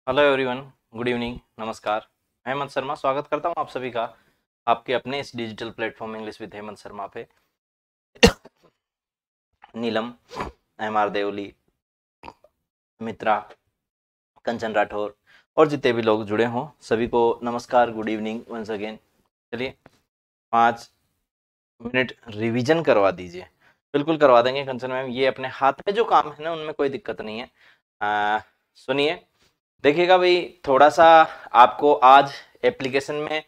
Hello everyone, good evening, नमस्कार। मैं हेमंत शर्मा स्वागत करता हूं आप सभी का आपके अपने इस digital platform English with Hemant Sharma पे। नीलम, एम आर देवली, मित्रा, कंचन राठौर और जितने भी लोग जुड़े हों सभी को नमस्कार, गुड इवनिंग वंस अगेन। चलिए 5 मिनट रिवीजन करवा दीजिए। बिल्कुल करवा देंगे कंचन मैम, ये अपने हाथ में जो काम है ना उनमें कोई दिक्कत नहीं है। सुनिए, देखिएगा भाई, थोड़ा सा आपको आज एप्लीकेशन में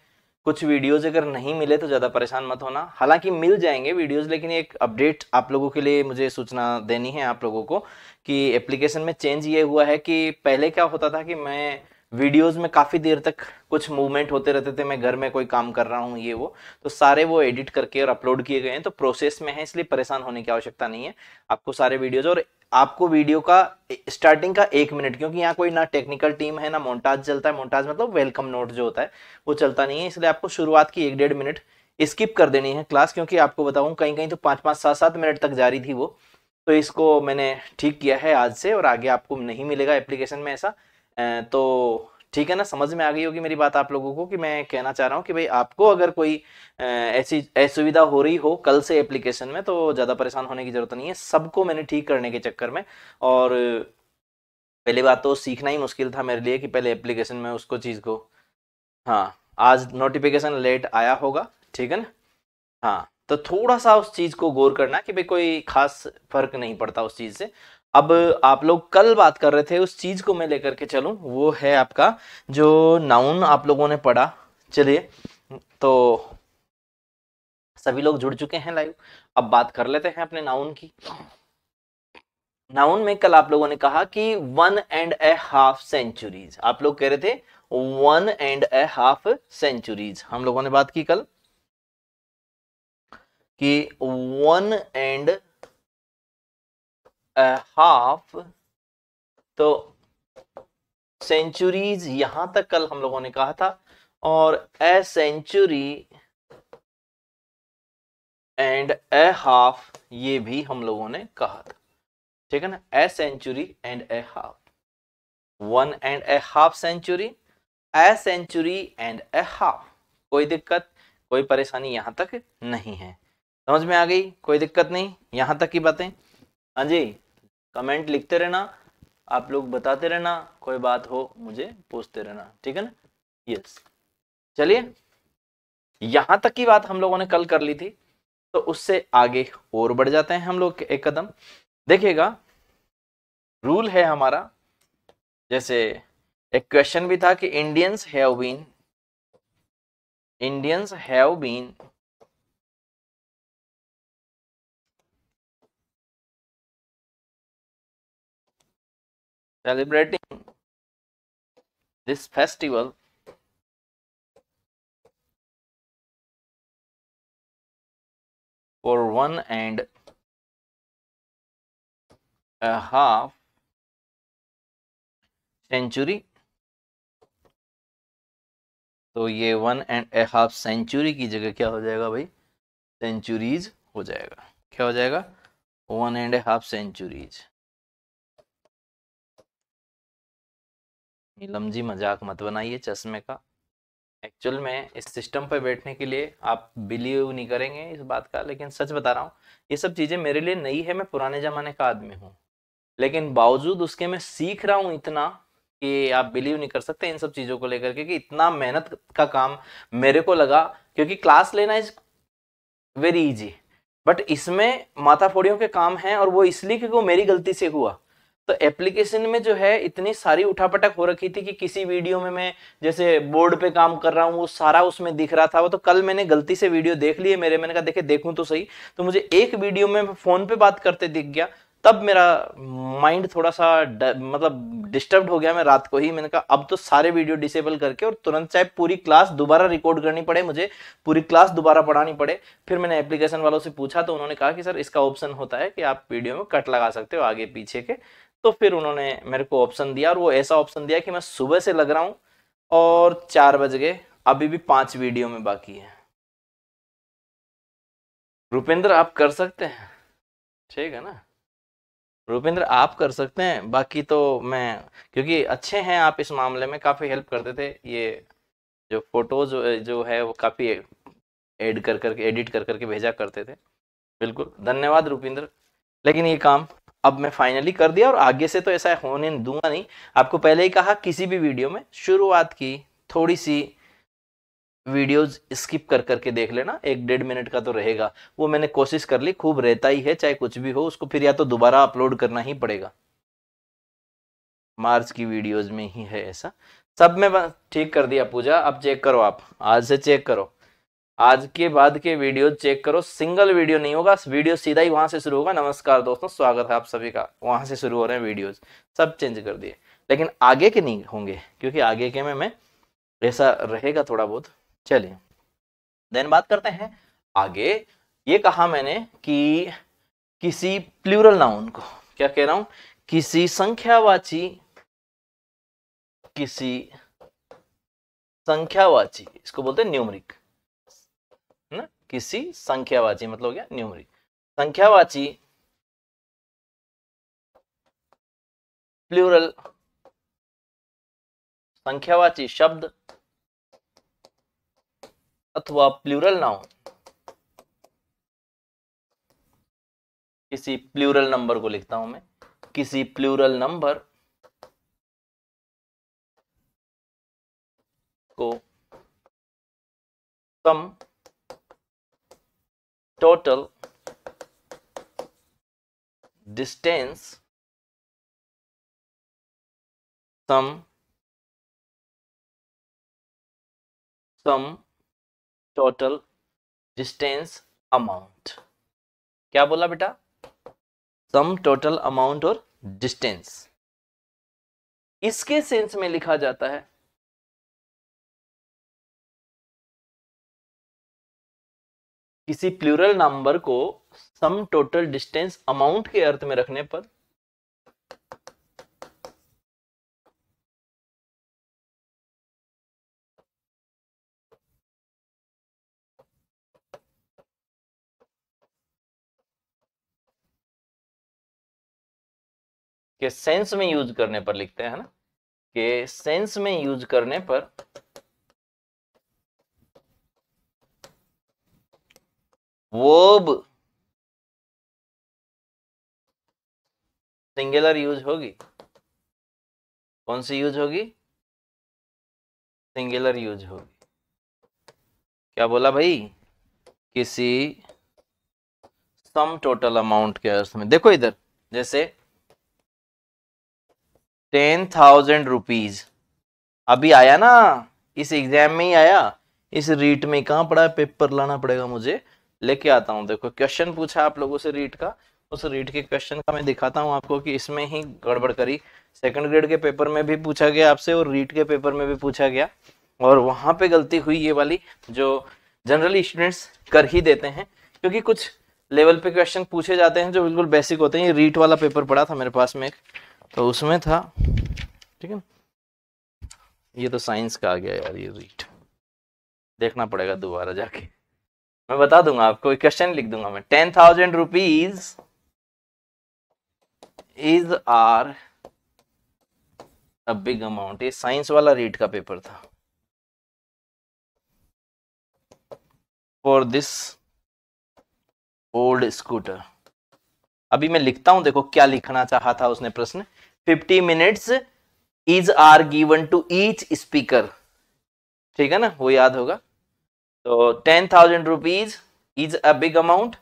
कुछ वीडियोस अगर नहीं मिले तो ज़्यादा परेशान मत होना। हालांकि मिल जाएंगे वीडियोस, लेकिन एक अपडेट आप लोगों के लिए मुझे सूचना देनी है आप लोगों को कि एप्लीकेशन में चेंज ये हुआ है कि पहले क्या होता था कि मैं वीडियोस में काफ़ी देर तक कुछ मूवमेंट होते रहते थे, मैं घर में कोई काम कर रहा हूँ ये वो, तो सारे वो एडिट करके और अपलोड किए गए हैं, तो प्रोसेस में है, इसलिए परेशान होने की आवश्यकता नहीं है। आपको सारे वीडियोज और आपको वीडियो का स्टार्टिंग का 1 मिनट, क्योंकि यहाँ कोई ना टेक्निकल टीम है ना मोन्टाज चलता है, मोन्टाज मतलब वेलकम नोट जो होता है वो चलता नहीं है, इसलिए आपको शुरुआत की 1-1.5 मिनट स्किप कर देनी है क्लास, क्योंकि आपको बताऊं कहीं कहीं तो 5-5, 7-7 मिनट तक जारी थी वो। तो इसको मैंने ठीक किया है आज से, और आगे आपको नहीं मिलेगा एप्लीकेशन में ऐसा। तो ठीक है ना, समझ में आ गई होगी मेरी बात आप लोगों को कि मैं कहना चाह रहा हूँ कि भाई आपको अगर कोई ऐसी असुविधा हो रही हो कल से एप्लीकेशन में तो ज़्यादा परेशान होने की जरूरत नहीं है, सबको मैंने ठीक करने के चक्कर में। और पहली बात तो सीखना ही मुश्किल था मेरे लिए कि पहले एप्लीकेशन में उसको चीज़ को। हाँ, आज नोटिफिकेशन लेट आया होगा, ठीक है ना। हाँ, तो थोड़ा सा उस चीज को गौर करना कि भाई कोई खास फर्क नहीं पड़ता उस चीज से। अब आप लोग कल बात कर रहे थे, उस चीज को मैं लेकर के चलूं, वो है आपका जो नाउन आप लोगों ने पढ़ा। चलिए, तो सभी लोग जुड़ चुके हैं लाइव, अब बात कर लेते हैं अपने नाउन की। नाउन में कल आप लोगों ने कहा कि 1.5 सेंचुरीज, आप लोग कह रहे थे 1.5 सेंचुरीज, हम लोगों ने बात की कल कि 1.5, तो सेंचुरीज यहां तक कल हम लोगों ने कहा था, और a century and a half ये भी हम लोगों ने कहा था, ठीक है ना। A century and a half, 1.5 century, a century and a half, कोई दिक्कत कोई परेशानी यहां तक नहीं है। समझ में आ गई, कोई दिक्कत नहीं यहां तक की बातें। हाँ जी, कमेंट लिखते रहना, आप लोग बताते रहना, कोई बात हो मुझे पूछते रहना, ठीक है ना। यस, चलिए, यहां तक की बात हम लोगों ने कल कर ली थी, तो उससे आगे और बढ़ जाते हैं हम लोग एक कदम। देखिएगा, रूल है हमारा, जैसे एक क्वेश्चन भी था कि Indians have been celebrating this festival for 1.5 century. तो ये 1.5 सेंचुरी की जगह क्या हो जाएगा भाई, सेंचुरीज हो जाएगा। क्या हो जाएगा, 1.5 सेंचुरीज। नीलम जी मजाक मत बनाइए चश्मे का, एक्चुअल में इस सिस्टम पर बैठने के लिए आप बिलीव नहीं करेंगे इस बात का, लेकिन सच बता रहा हूँ, ये सब चीज़ें मेरे लिए नई है, मैं पुराने ज़माने का आदमी हूँ, लेकिन बावजूद उसके मैं सीख रहा हूँ इतना कि आप बिलीव नहीं कर सकते इन सब चीज़ों को लेकर के कि इतना मेहनत का काम मेरे को लगा। क्योंकि क्लास लेना इज वेरी इजी, बट इसमें माताफोड़ियों के काम हैं, और वो इसलिए क्योंकि वो मेरी गलती से हुआ। तो एप्लीकेशन में जो है इतनी सारी उठापटक हो रखी थी कि किसी वीडियो में मैं जैसे बोर्ड पे काम कर रहा हूँ वो सारा उसमें दिख रहा था, वो तो कल मैंने गलती से वीडियो देख लिए मेरे, मैंने कहा देखे देखूं तो सही, तो मुझे एक वीडियो में फोन पे बात करते दिख गया, तब मेरा माइंड थोड़ा सा मतलब डिस्टर्ब हो गया। मैं रात को ही मैंने कहा अब तो सारे वीडियो डिसेबल करके और तुरंत, चाहे पूरी क्लास दोबारा रिकॉर्ड करनी पड़े मुझे, पूरी क्लास दोबारा पढ़ानी पड़े। फिर मैंने एप्लीकेशन वालों से पूछा तो उन्होंने कहा कि सर इसका ऑप्शन होता है कि आप वीडियो में कट लगा सकते हो आगे पीछे के। तो फिर उन्होंने मेरे को ऑप्शन दिया, और वो ऐसा ऑप्शन दिया कि मैं सुबह से लग रहा हूँ और 4 बज गए, अभी भी 5 वीडियो में बाकी है। रुपेंद्र आप कर सकते हैं, ठीक है ना। रुपेंद्र आप कर सकते हैं, बाकी तो मैं, क्योंकि अच्छे हैं आप इस मामले में, काफी हेल्प करते थे। ये जो फोटोज जो है वो काफी एडिट कर करके भेजा करते थे। बिल्कुल धन्यवाद रुपेंद्र। लेकिन ये काम अब मैं फाइनली कर दिया, और आगे से तो ऐसा होने दूंगा नहीं। आपको पहले ही कहा, किसी भी वीडियो में शुरुआत की थोड़ी सी वीडियोस स्किप कर करके देख लेना, 1-1.5 मिनट का तो रहेगा। वो मैंने कोशिश कर ली, खूब रहता ही है, चाहे कुछ भी हो उसको फिर या तो दोबारा अपलोड करना ही पड़ेगा। मार्च की वीडियोस में ही है ऐसा। सब में ठीक कर दिया पूजा। अब चेक करो, आप आज से चेक करो, आज के बाद के वीडियो चेक करो, सिंगल वीडियो नहीं होगा, वीडियो सीधा ही वहां से शुरू होगा। नमस्कार दोस्तों, स्वागत है आप सभी का, वहां से शुरू हो रहे हैं वीडियोस, सब चेंज कर दिए। लेकिन आगे के नहीं होंगे, क्योंकि आगे के में मैं ऐसा रहेगा थोड़ा बहुत। चलिए देन बात करते हैं आगे। ये कहा मैंने कि किसी प्लूरल नाउन को, क्या कह रहा हूं, किसी संख्यावाची, किसी संख्यावाची, इसको बोलते हैं न्यूमरिक ना, किसी संख्यावाची मतलब क्या, न्यूमरिक। संख्यावाची प्लूरल, संख्यावाची शब्द अथवा प्लूरल नाउन किसी प्लूरल नंबर को लिखता हूं मैं, किसी प्लूरल नंबर को sum total distance, sum total distance amount. क्या बोला बेटा, सम टोटल अमाउंट और डिस्टेंस, इसके सेंस में लिखा जाता है किसी प्लूरल नंबर को सम टोटल डिस्टेंस अमाउंट के अर्थ में रखने पर के सेंस में यूज करने पर लिखते हैं ना, के सेंस में यूज करने पर वर्ब सिंगुलर यूज होगी। कौन सी यूज होगी, सिंगुलर यूज होगी। क्या बोला भाई, किसी सम टोटल अमाउंट के अर्थ में। देखो इधर, जैसे 10,000 रुपीज अभी आया ना, इस एग्जाम में ही आया, इस रीट में कहां पड़ा है, पेपर लाना पड़ेगा मुझे, लेके आता हूं। देखो क्वेश्चन पूछा आप लोगों से रीट का, उस रीट के क्वेश्चन का मैं दिखाता हूं आपको कि इसमें ही गड़बड़ करी। सेकंड ग्रेड के पेपर में भी पूछा गया आपसे, और रीट के पेपर में भी पूछा गया, और वहां पे गलती हुई ये वाली, जो जनरली स्टूडेंट्स कर ही देते हैं, क्योंकि कुछ लेवल पे क्वेश्चन पूछे जाते हैं जो बिल्कुल बेसिक होते हैं। ये रीट वाला पेपर पड़ा था मेरे पास में एक, तो उसमें था, ठीक है। ये तो साइंस का आ गया यार, ये रीट देखना पड़ेगा दोबारा जाके, मैं बता दूंगा आपको, क्वेश्चन लिख दूंगा मैं। 10,000 rupees is are a big amount, ये साइंस वाला रीट का पेपर था। फॉर दिस ओल्ड स्कूटर, अभी मैं लिखता हूं, देखो क्या लिखना चाहा था उसने प्रश्न। 50 minutes is are given to each speaker, ठीक है ना, वो याद होगा। तो 10,000 rupees is a big amount,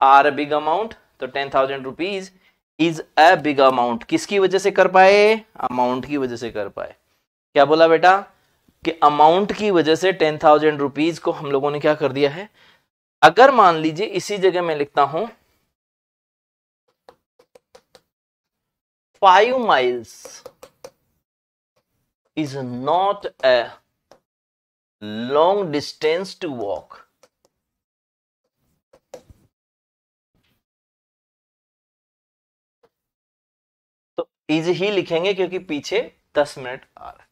are a big amount, तो 10,000 rupees is a big amount किसकी वजह से कर पाए, अमाउंट की वजह से कर पाए। क्या बोला बेटा, कि अमाउंट की वजह से 10,000 रुपीज को हम लोगों ने क्या कर दिया है। अगर मान लीजिए इसी जगह मैं लिखता हूं 5 miles is not a long distance to walk, तो इजी ही लिखेंगे क्योंकि पीछे 10 मिनट आ रहा है।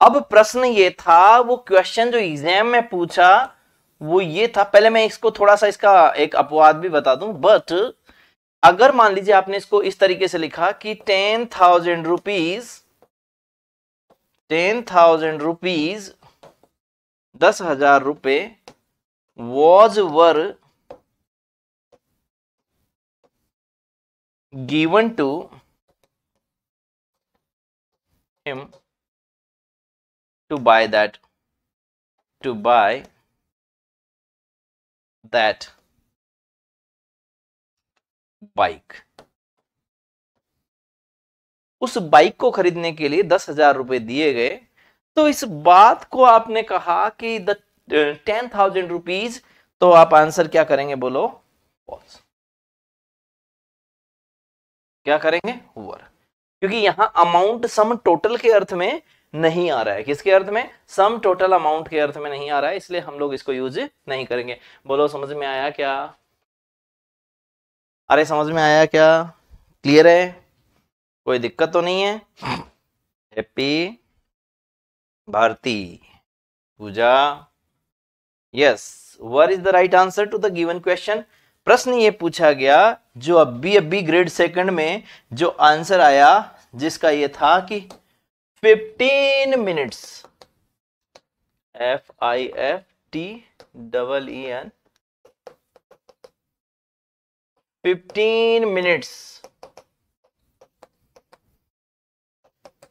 अब प्रश्न ये था, वो क्वेश्चन जो एग्जाम में पूछा वो ये था, पहले मैं इसको थोड़ा सा इसका एक अपवाद भी बता दूं, बट अगर मान लीजिए आपने इसको इस तरीके से लिखा कि 10,000 रुपीज 10,000 रुपए was were given to him to buy that bike. उस बाइक को खरीदने के लिए 10,000 रुपए दिए गए। तो इस बात को आपने कहा कि 10,000 रुपीज, तो आप आंसर क्या करेंगे बोलो? फॉल्स। क्या करेंगे? वर। क्योंकि यहां अमाउंट सम टोटल के अर्थ में नहीं आ रहा है। किसके अर्थ में? सम टोटल अमाउंट के अर्थ में नहीं आ रहा है, इसलिए हम लोग इसको यूज नहीं करेंगे। बोलो समझ में आया क्या? अरे समझ में आया क्या? क्लियर है? कोई दिक्कत तो नहीं है? Happy, Bharti, Pooja, yes, what is the right answer to the given question? प्रश्न ये पूछा गया जो अभी ग्रेड सेकंड में जो आंसर आया, जिसका ये था कि 15 minutes, FIFTEEN, 15 minutes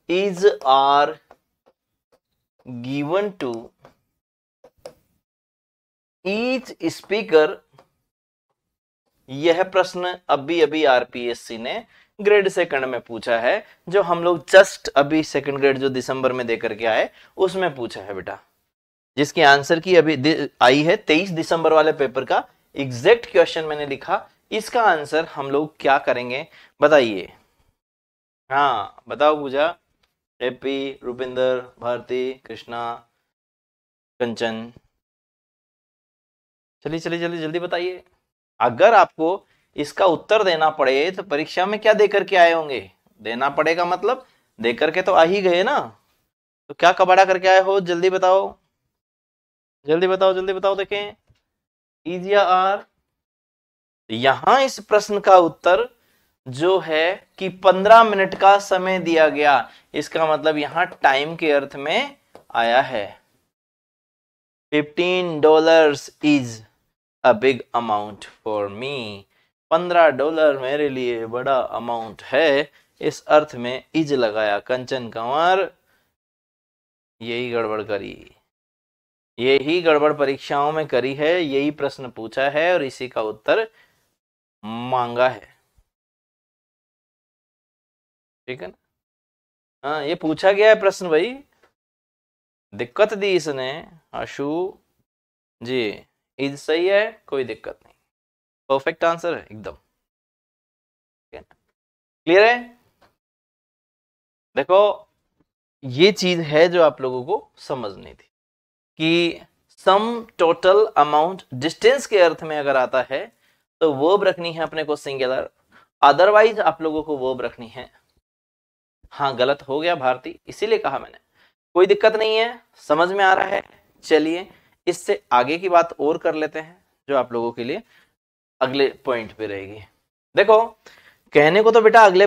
is are given to each speaker। यह प्रश्न अभी आरपीएससी ने ग्रेड सेकंड में पूछा है, जो हम लोग जस्ट अभी सेकंड ग्रेड जो दिसंबर में देकर के आए उसमें पूछा है बेटा, जिसकी आंसर की अभी आई है 23 दिसंबर वाले पेपर का एग्जैक्ट क्वेश्चन मैंने लिखा। इसका आंसर हम लोग क्या करेंगे बताइए? हाँ बताओ पूजा, हैप्पी, रुपिंदर, भारती, कृष्णा, कंचन, चलिए चलिए जल्दी जल्दी बताइए। अगर आपको इसका उत्तर देना पड़े तो परीक्षा में क्या देकर के आए होंगे? देना पड़ेगा मतलब देकर के तो आ ही गए ना, तो क्या कबाड़ा करके आए हो? जल्दी बताओ, जल्दी बताओ, जल्दी बताओ, देखें इज या आर। यहां इस प्रश्न का उत्तर जो है कि 15 मिनट का समय दिया गया, इसका मतलब यहां टाइम के अर्थ में आया है। $15 is a big amount for me. $15 मेरे लिए बड़ा अमाउंट है, इस अर्थ में इज लगाया। कंचन कंवर, यही गड़बड़ करी, यही गड़बड़ परीक्षाओं में करी है, यही प्रश्न पूछा है और इसी का उत्तर मांगा है। ठीक है ना? हाँ ये पूछा गया है प्रश्न भाई, दिक्कत दी इसने। आशु जी, इज सही है, कोई दिक्कत नहीं, परफेक्ट आंसर है एकदम। क्लियर है? देखो ये चीज है जो आप लोगों को समझनी थी कि सम टोटल अमाउंट डिस्टेंस के अर्थ में अगर आता है तो वर्ब रखनी है अपने को सिंगुलर, अदरवाइज आप लोगों को वर्ब रखनी है। हाँ गलत हो गया भारती, इसीलिए कहा मैंने, कोई दिक्कत नहीं है, समझ में आ रहा है। चलिए इससे आगे की बात और कर लेते हैं जो आप लोगों के लिए अगले पॉइंट पे रहेगी। देखो कहने को तो बेटा अगले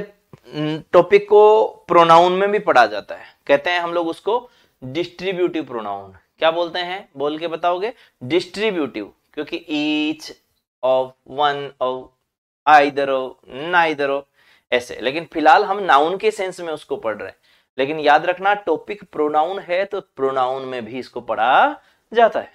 टॉपिक को प्रोनाउन में भी पढ़ा जाता है, कहते हैं हम लोग उसको डिस्ट्रीब्यूटिव प्रोनाउन। क्या बोलते हैं? बोल के बताओगे? डिस्ट्रीब्यूटिव, क्योंकि each of, one of, either of, neither of, ऐसे। लेकिन फिलहाल हम नाउन के सेंस में उसको पढ़ रहे हैं, लेकिन याद रखना टॉपिक प्रोनाउन है तो प्रोनाउन में भी इसको पढ़ा जाता है।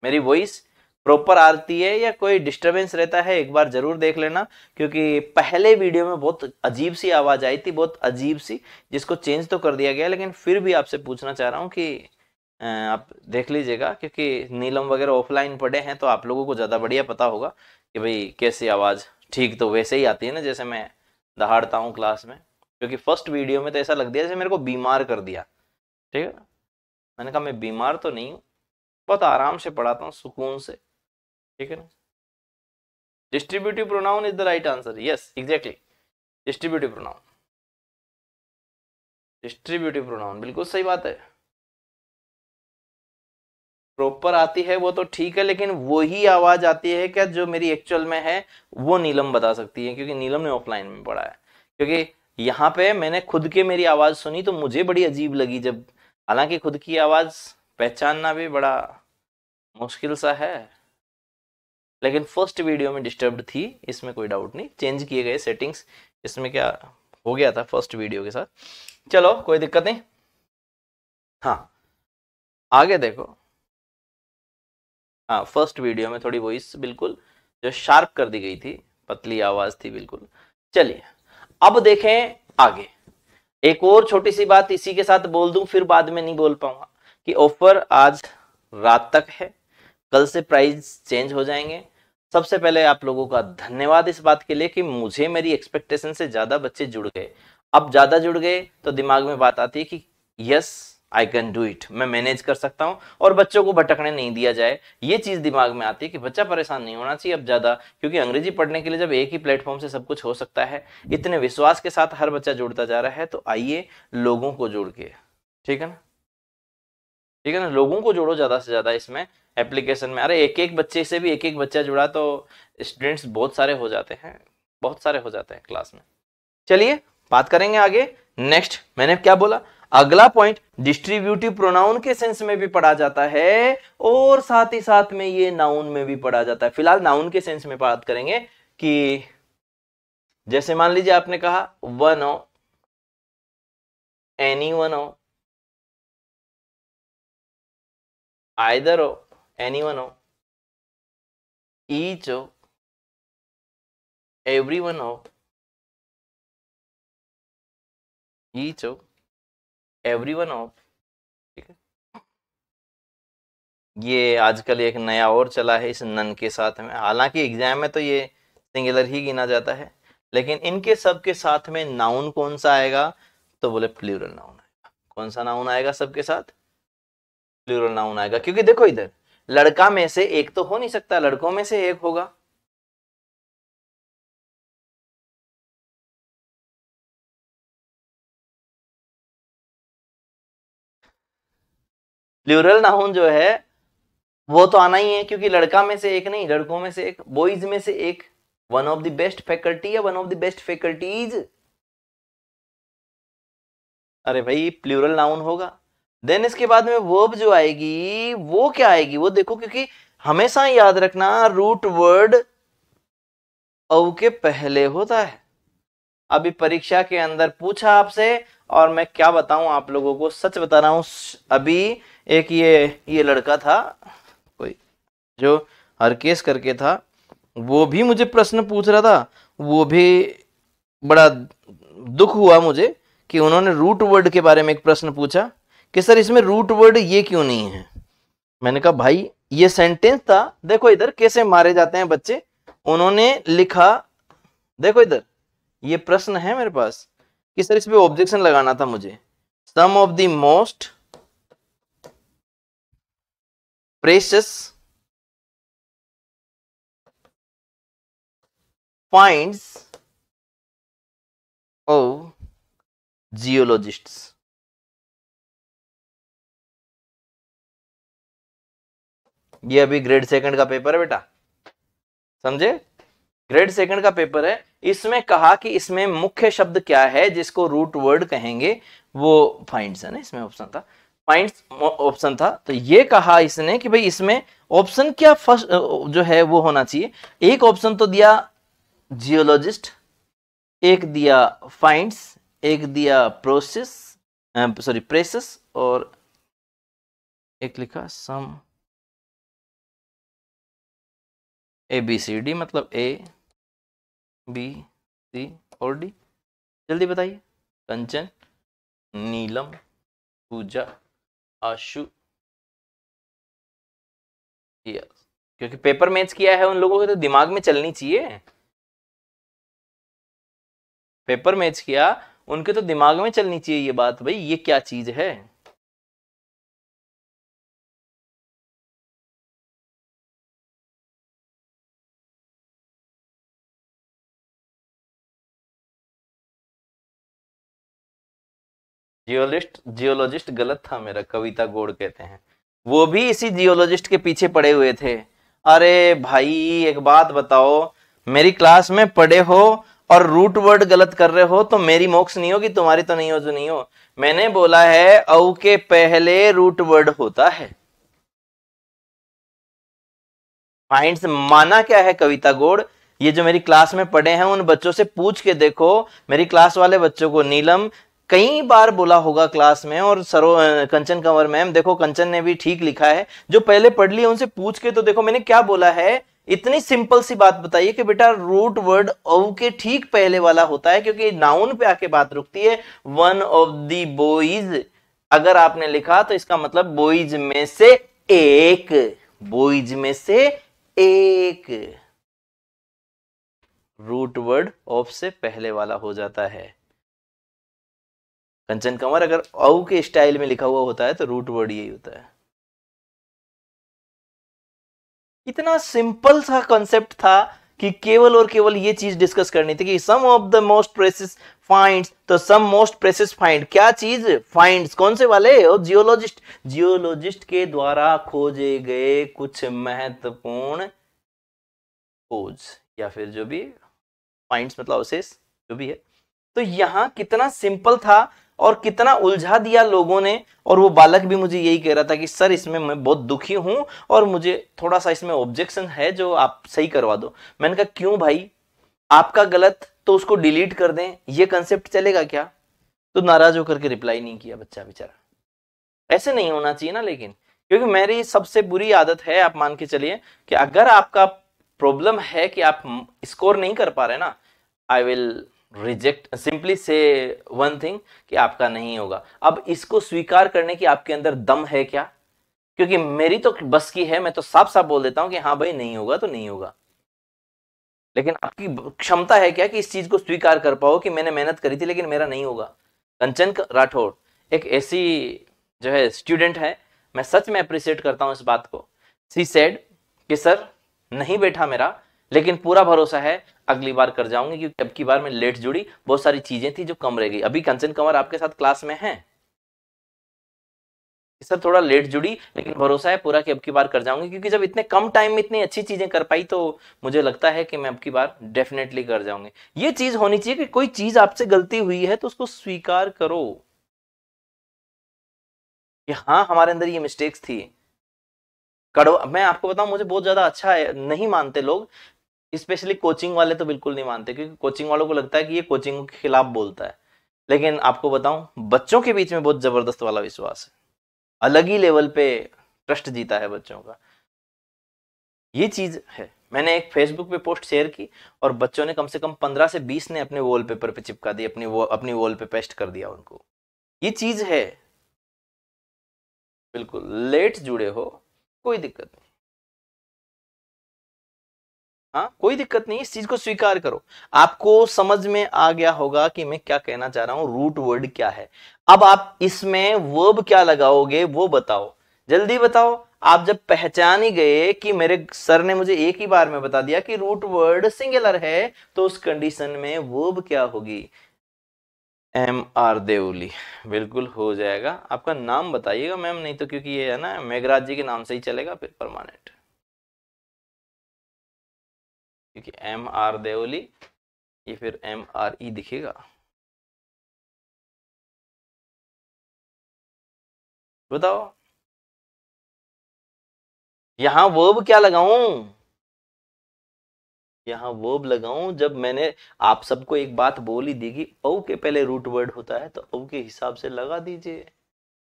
मेरी वॉइस प्रॉपर आती है या कोई डिस्टरबेंस रहता है एक बार जरूर देख लेना, क्योंकि पहले वीडियो में बहुत अजीब सी आवाज आई थी, बहुत अजीब सी, जिसको चेंज तो कर दिया गया, लेकिन फिर भी आपसे पूछना चाह रहा हूँ कि आप देख लीजिएगा, क्योंकि नीलम वगैरह ऑफलाइन पढ़े हैं तो आप लोगों को ज़्यादा बढ़िया पता होगा कि भाई कैसी आवाज़ ठीक तो वैसे ही आती है ना जैसे मैं दहाड़ता हूँ क्लास में। क्योंकि फर्स्ट वीडियो में तो ऐसा लग दिया जैसे मेरे को बीमार कर दिया। ठीक है, मैंने कहा मैं बीमार तो नहीं हूँ, बहुत आराम से पढ़ाता हूँ, सुकून से। ठीक है ना? Distributive pronoun is the right answer. Yes exactly, distributive pronoun, distributive pronoun बिल्कुल सही बात है। प्रॉपर आती है वो तो ठीक है, लेकिन वही आवाज आती है क्या जो मेरी एक्चुअल में है, वो नीलम बता सकती है, क्योंकि नीलम ने ऑफलाइन में पढ़ा है। क्योंकि यहाँ पे मैंने खुद के मेरी आवाज सुनी तो मुझे बड़ी अजीब लगी, जब हालांकि खुद की आवाज पहचानना भी बड़ा मुश्किल सा है, लेकिन फर्स्ट वीडियो में डिस्टर्ब्ड थी, इसमें कोई डाउट नहीं, चेंज किए गए सेटिंग्स, इसमें क्या हो गया था फर्स्ट वीडियो के साथ, चलो कोई दिक्कत नहीं। हाँ आगे देखो, हाँ फर्स्ट वीडियो में थोड़ी वॉइस बिल्कुल जो शार्प कर दी गई थी, पतली आवाज थी बिल्कुल। चलिए अब देखें आगे, एक और छोटी सी बात इसी के साथ बोल दूं, फिर बाद में नहीं बोल पाऊंगा, कि ऑफर आज रात तक है, कल से प्राइस चेंज हो जाएंगे। सबसे पहले आप लोगों का धन्यवाद इस बात के लिए कि मुझे मेरी एक्सपेक्टेशन से ज्यादा बच्चे जुड़ गए। अब ज्यादा जुड़ गए तो दिमाग में बात आती है कि yes I can do it, मैं मैनेज कर सकता हूं, और बच्चों को भटकने नहीं दिया जाए, ये चीज दिमाग में आती है कि बच्चा परेशान नहीं होना चाहिए अब ज्यादा, क्योंकि अंग्रेजी पढ़ने के लिए जब एक ही प्लेटफॉर्म से सब कुछ हो सकता है, इतने विश्वास के साथ हर बच्चा जुड़ता जा रहा है, तो आइए लोगों को जोड़ के, ठीक है ना, ठीक है ना, लोगों को जोड़ो ज्यादा से ज्यादा इसमें एप्लीकेशन में। अरे एक एक बच्चे से भी एक एक बच्चा जुड़ा तो स्टूडेंट्स बहुत सारे हो जाते हैं, बहुत सारे हो जाते हैं क्लास में। चलिए बात करेंगे आगे। नेक्स्ट मैंने क्या बोला, अगला पॉइंट डिस्ट्रीब्यूटिव प्रोनाउन के सेंस में भी पढ़ा जाता है, और साथ ही साथ में ये नाउन में भी पढ़ा जाता है। फिलहाल नाउन के सेंस में बात करेंगे कि जैसे मान लीजिए आपने कहा वन हो, एनी वन हो, आइदर हो, एनी वन हो, ईच हो, एवरी वन हो, ईच हो, एवरी वन हो, ठीक है। ये आजकल एक नया और चला है इस नन के साथ में, हालांकि एग्जाम में तो ये सिंगुलर ही गिना जाता है, लेकिन इनके सब के साथ में नाउन कौन सा आएगा, तो बोले प्लूरल नाउन आएगा। कौन सा नाउन आएगा सबके साथ, प्लूरल नाउन आएगा, क्योंकि देखो इधर लड़का में से एक तो हो नहीं सकता, लड़कों में से एक होगा, प्लूरल नाउन जो है वो तो आना ही है, क्योंकि लड़का में से एक नहीं, लड़कों में से एक, बॉयज में से एक, one of the best faculty या one of the best faculties, अरे भाई प्लूरल नाउन होगा। देन इसके बाद में वर्ब जो आएगी वो क्या आएगी, वो देखो, क्योंकि हमेशा याद रखना रूट वर्ड औ के पहले होता है। अभी परीक्षा के अंदर पूछा आपसे, और मैं क्या बताऊं आप लोगों को, सच बता रहा हूं, अभी एक ये लड़का था कोई जो हरकेश करके था, वो भी मुझे प्रश्न पूछ रहा था, वो भी बड़ा दुख हुआ मुझे कि उन्होंने रूट वर्ड के बारे में एक प्रश्न पूछा कि सर इसमें रूट वर्ड ये क्यों नहीं है। मैंने कहा भाई ये सेंटेंस था, देखो इधर कैसे मारे जाते हैं बच्चे, उन्होंने लिखा, देखो इधर ये प्रश्न है मेरे पास कि सर इस पे ऑब्जेक्शन लगाना था मुझे, some of the most precious finds of geologists. ये अभी ग्रेड सेकंड का पेपर है बेटा, समझे, ग्रेड सेकंड का पेपर है, इसमें कहा कि इसमें मुख्य शब्द क्या है जिसको रूट वर्ड कहेंगे, वो फाइंड्स है ना, इसमें ऑप्शन था, फाइंड्स ऑप्शन था, तो ये कहा इसने कि भाई इसमें ऑप्शन क्या फर्स्ट जो है वो होना चाहिए। एक ऑप्शन तो दिया जियोलॉजिस्ट, एक दिया फाइंड्स, एक दिया प्रोसेस, सॉरी प्रेसेस, और एक लिखा सम ए बी सी डी, मतलब ए बी सी और डी। जल्दी बताइए, कंचन, नीलम, पूजा, आशु, यस, क्योंकि पेपर मैच किया है उन लोगों के तो दिमाग में चलनी चाहिए, पेपर मैच किया उनके तो दिमाग में चलनी चाहिए ये बात, भाई ये क्या चीज है। जियोलॉजिस्ट गलत था मेरा, कविता गौड़ कहते हैं, वो भी इसी जियोलॉजिस्ट के पीछे पड़े हुए थे। अरे भाई एक बात बताओ, मेरी क्लास में पढ़े हो और रूट वर्ड गलत कर रहे हो तो मेरी मोक्ष नहीं होगी, तुम्हारी तो नहीं हो जो नहीं हो। मैंने बोला है औ के पहले रूट वर्ड होता है। फाइंड्स माना क्या है कविता गौड़, ये जो मेरी क्लास में पढ़े हैं उन बच्चों से पूछ के देखो, मेरी क्लास वाले बच्चों को नीलम कई बार बोला होगा क्लास में, और कंचन कंवर मैम, देखो कंचन ने भी ठीक लिखा है, जो पहले पढ़ लिया उनसे पूछ के तो देखो मैंने क्या बोला है। इतनी सिंपल सी बात बताइए कि बेटा रूट वर्ड औ के ठीक पहले वाला होता है, क्योंकि नाउन पे आके बात रुकती है। वन ऑफ द बॉयज अगर आपने लिखा तो इसका मतलब बॉयज में से एक, बॉयज में से एक, रूट वर्ड ऑफ से पहले वाला हो जाता है। कंचन कंवर अगर औ के स्टाइल में लिखा हुआ होता है तो रूट वर्ड यही होता है। इतना सिंपल सा कॉन्सेप्ट था कि केवल और केवल ये चीज डिस्कस करनी थी कि some of the most precious finds, तो सम मोस्ट प्रेसिस फाइंड क्या चीज, फाइंड्स कौन से वाले, और जियोलॉजिस्ट, जियोलॉजिस्ट के द्वारा खोजे गए कुछ महत्वपूर्ण खोज या फिर जो भी फाइंड्स मतलब अवशेष जो भी है। तो यहां कितना सिंपल था और कितना उलझा दिया लोगों ने। और वो बालक भी मुझे यही कह रहा था कि सर इसमें मैं बहुत दुखी हूं और मुझे थोड़ा सा इसमें ऑब्जेक्शन है जो आप सही करवा दो। मैंने कहा क्यों भाई, आपका गलत तो उसको डिलीट कर दें, ये कंसेप्ट चलेगा क्या? तो नाराज होकर के रिप्लाई नहीं किया बच्चा बेचारा। ऐसे नहीं होना चाहिए ना, लेकिन क्योंकि मेरी सबसे बुरी आदत है, आप मान के चलिए कि अगर आपका प्रॉब्लम है कि आप स्कोर नहीं कर पा रहे ना, आई विल रिजेक्ट, सिंपली से वन थिंग कि आपका नहीं होगा। अब इसको स्वीकार करने की आपके अंदर दम है क्या? क्योंकि मेरी तो बस की है, मैं तो साफ साफ बोल देता हूं कि हाँ भाई नहीं होगा तो नहीं होगा। लेकिन आपकी क्षमता है क्या कि इस चीज को स्वीकार कर पाओ कि मैंने मेहनत करी थी लेकिन मेरा नहीं होगा। कंचन राठौड़ एक ऐसी जो है स्टूडेंट है, मैं सच में अप्रिशिएट करता हूं इस बात को। सी सेड कि सर नहीं बैठा मेरा, लेकिन पूरा भरोसा है अगली बार कर जाऊंगी, क्योंकि अब की बार मैं लेट जुड़ी, बहुत सारी चीजें थी जो कम रह गई। अभी कंचन कंवर आपके साथ क्लास में है, सर थोड़ा लेट जुड़ी लेकिन भरोसा है पूरा कि अब की बार कर जाऊंगी, क्योंकि जब इतने कम टाइम में इतनी अच्छी चीजें कर पाई तो मुझे लगता है कि मैं अब की बार डेफिनेटली कर जाऊंगी। ये चीज होनी चाहिए कि कोई चीज आपसे गलती हुई है तो उसको स्वीकार करो कि हाँ हमारे अंदर ये मिस्टेक्स थी। कड़वा, मैं आपको बताऊं मुझे बहुत ज्यादा अच्छा है, नहीं मानते लोग, स्पेशली कोचिंग वाले तो बिल्कुल नहीं मानते, क्योंकि कोचिंग वालों को लगता है कि ये कोचिंग के खिलाफ बोलता है। लेकिन आपको बताऊं बच्चों के बीच में बहुत जबरदस्त वाला विश्वास है, अलग ही लेवल पे ट्रस्ट जीता है बच्चों का, ये चीज है। मैंने एक फेसबुक पे पोस्ट शेयर की और बच्चों ने कम से कम 15 से 20 ने अपने वॉलपेपर पे चिपका दी, अपनी वॉल पे पेस्ट कर दिया उनको। ये चीज है, बिल्कुल लेट जुड़े हो कोई दिक्कत नहीं, हाँ कोई दिक्कत नहीं, इस चीज को स्वीकार करो। आपको समझ में आ गया होगा कि मैं क्या कहना चाह रहा हूं, रूट वर्ड क्या है। अब आप इसमें वर्ब क्या लगाओगे वो बताओ, जल्दी बताओ। आप जब पहचान ही गए कि मेरे सर ने मुझे एक ही बार में बता दिया कि रूट वर्ड सिंगुलर है, तो उस कंडीशन में वर्ब क्या होगी? एम आर देवली, बिल्कुल हो जाएगा। आपका नाम बताइएगा मैम, नहीं तो क्योंकि ये है ना मेघराज जी के नाम से ही चलेगा फिर परमानेंट, क्योंकि एम आर देवली ये फिर एम आर ई दिखेगा। बताओ यहां वर्ब क्या लगाऊं, यहां वर्ब लगाऊं जब मैंने आप सबको एक बात बोल ही दी कि औ के पहले रूट वर्ड होता है, तो औ के हिसाब से लगा दीजिए।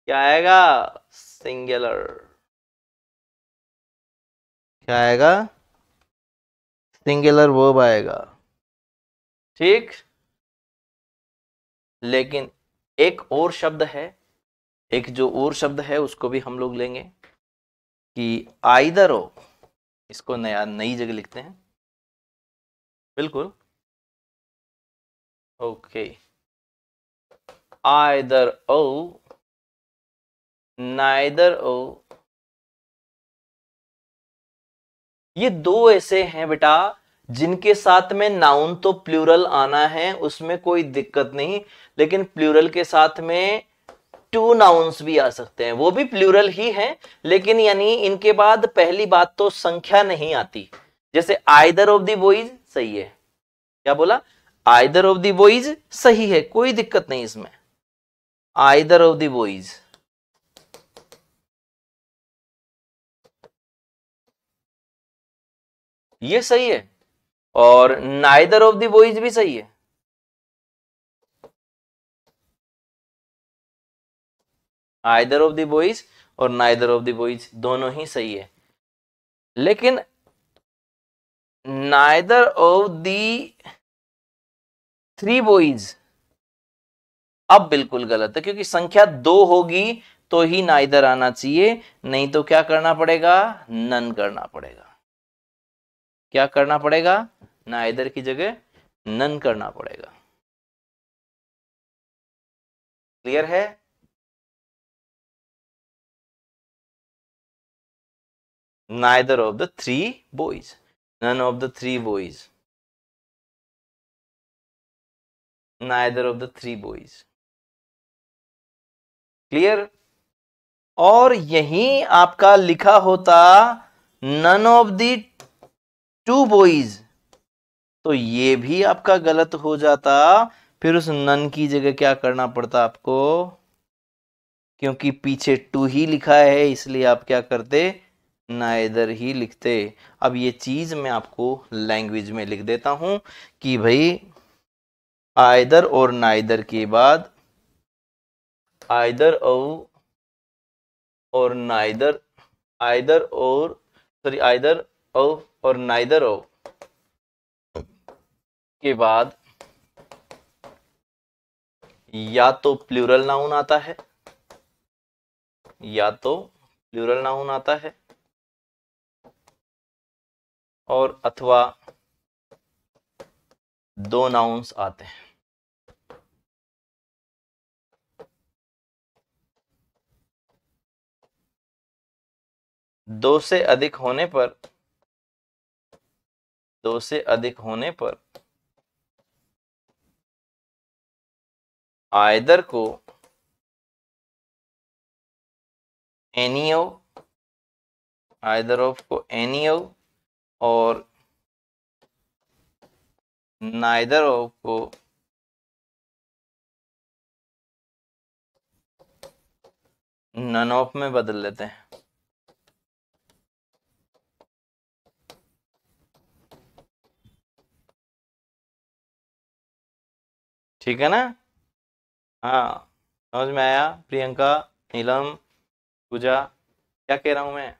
क्या आएगा? सिंगुलर। क्या आएगा? सिंगुलर वर्ब आएगा, ठीक। लेकिन एक और शब्द है, एक जो और शब्द है उसको भी हम लोग लेंगे कि आइदर हो, इसको नया नई जगह लिखते हैं, बिल्कुल ओके। आइदर ओ, नाइदर ओ, ये दो ऐसे हैं बेटा जिनके साथ में नाउन तो प्लूरल आना है, उसमें कोई दिक्कत नहीं, लेकिन प्लूरल के साथ में टू नाउन्स भी आ सकते हैं, वो भी प्लूरल ही हैं, लेकिन यानी इनके बाद पहली बात तो संख्या नहीं आती। जैसे आइदर ऑफ द बॉयज सही है, क्या बोला, आइदर ऑफ द बॉयज सही है, कोई दिक्कत नहीं इसमें, आइदर ऑफ द बॉयज, ये सही है, और नाइदर ऑफ द बॉयज भी सही है, आइदर ऑफ द बॉयज और नाइदर ऑफ द बॉयज दोनों ही सही है, लेकिन neither of the three boys अब बिल्कुल गलत है, क्योंकि संख्या दो होगी तो ही नाइदर आना चाहिए, नहीं तो क्या करना पड़ेगा, नन करना पड़ेगा, क्या करना पड़ेगा, नाइदर की जगह नन करना पड़ेगा। क्लियर है? neither of the three boys, none of the three boys, neither of the three boys, clear? और यहीं आपका लिखा होता none of the two boys, तो ये भी आपका गलत हो जाता, फिर उस नन की जगह क्या करना पड़ता आपको, क्योंकि पीछे टू ही लिखा है इसलिए आप क्या करते, नाइदर ही लिखते। अब ये चीज मैं आपको लैंग्वेज में लिख देता हूं कि भाई आइदर और नाइदर के बाद आइदर और नाइदर, आइदर और सॉरी आइदर और नाइदर के बाद या तो प्लूरल नाउन आता है, या तो प्लूरल नाउन आता है, और अथवा दो नाउन्स आते हैं। दो से अधिक होने पर, दो से अधिक होने पर आइदर को एनी ऑफ, आइदर ऑफ को एनी ऑफ और नाइदर ऑफ को नन ऑफ में बदल लेते हैं। ठीक है ना? हाँ, समझ में आया प्रियंका, नीलम, पूजा, क्या कह रहा हूं मैं,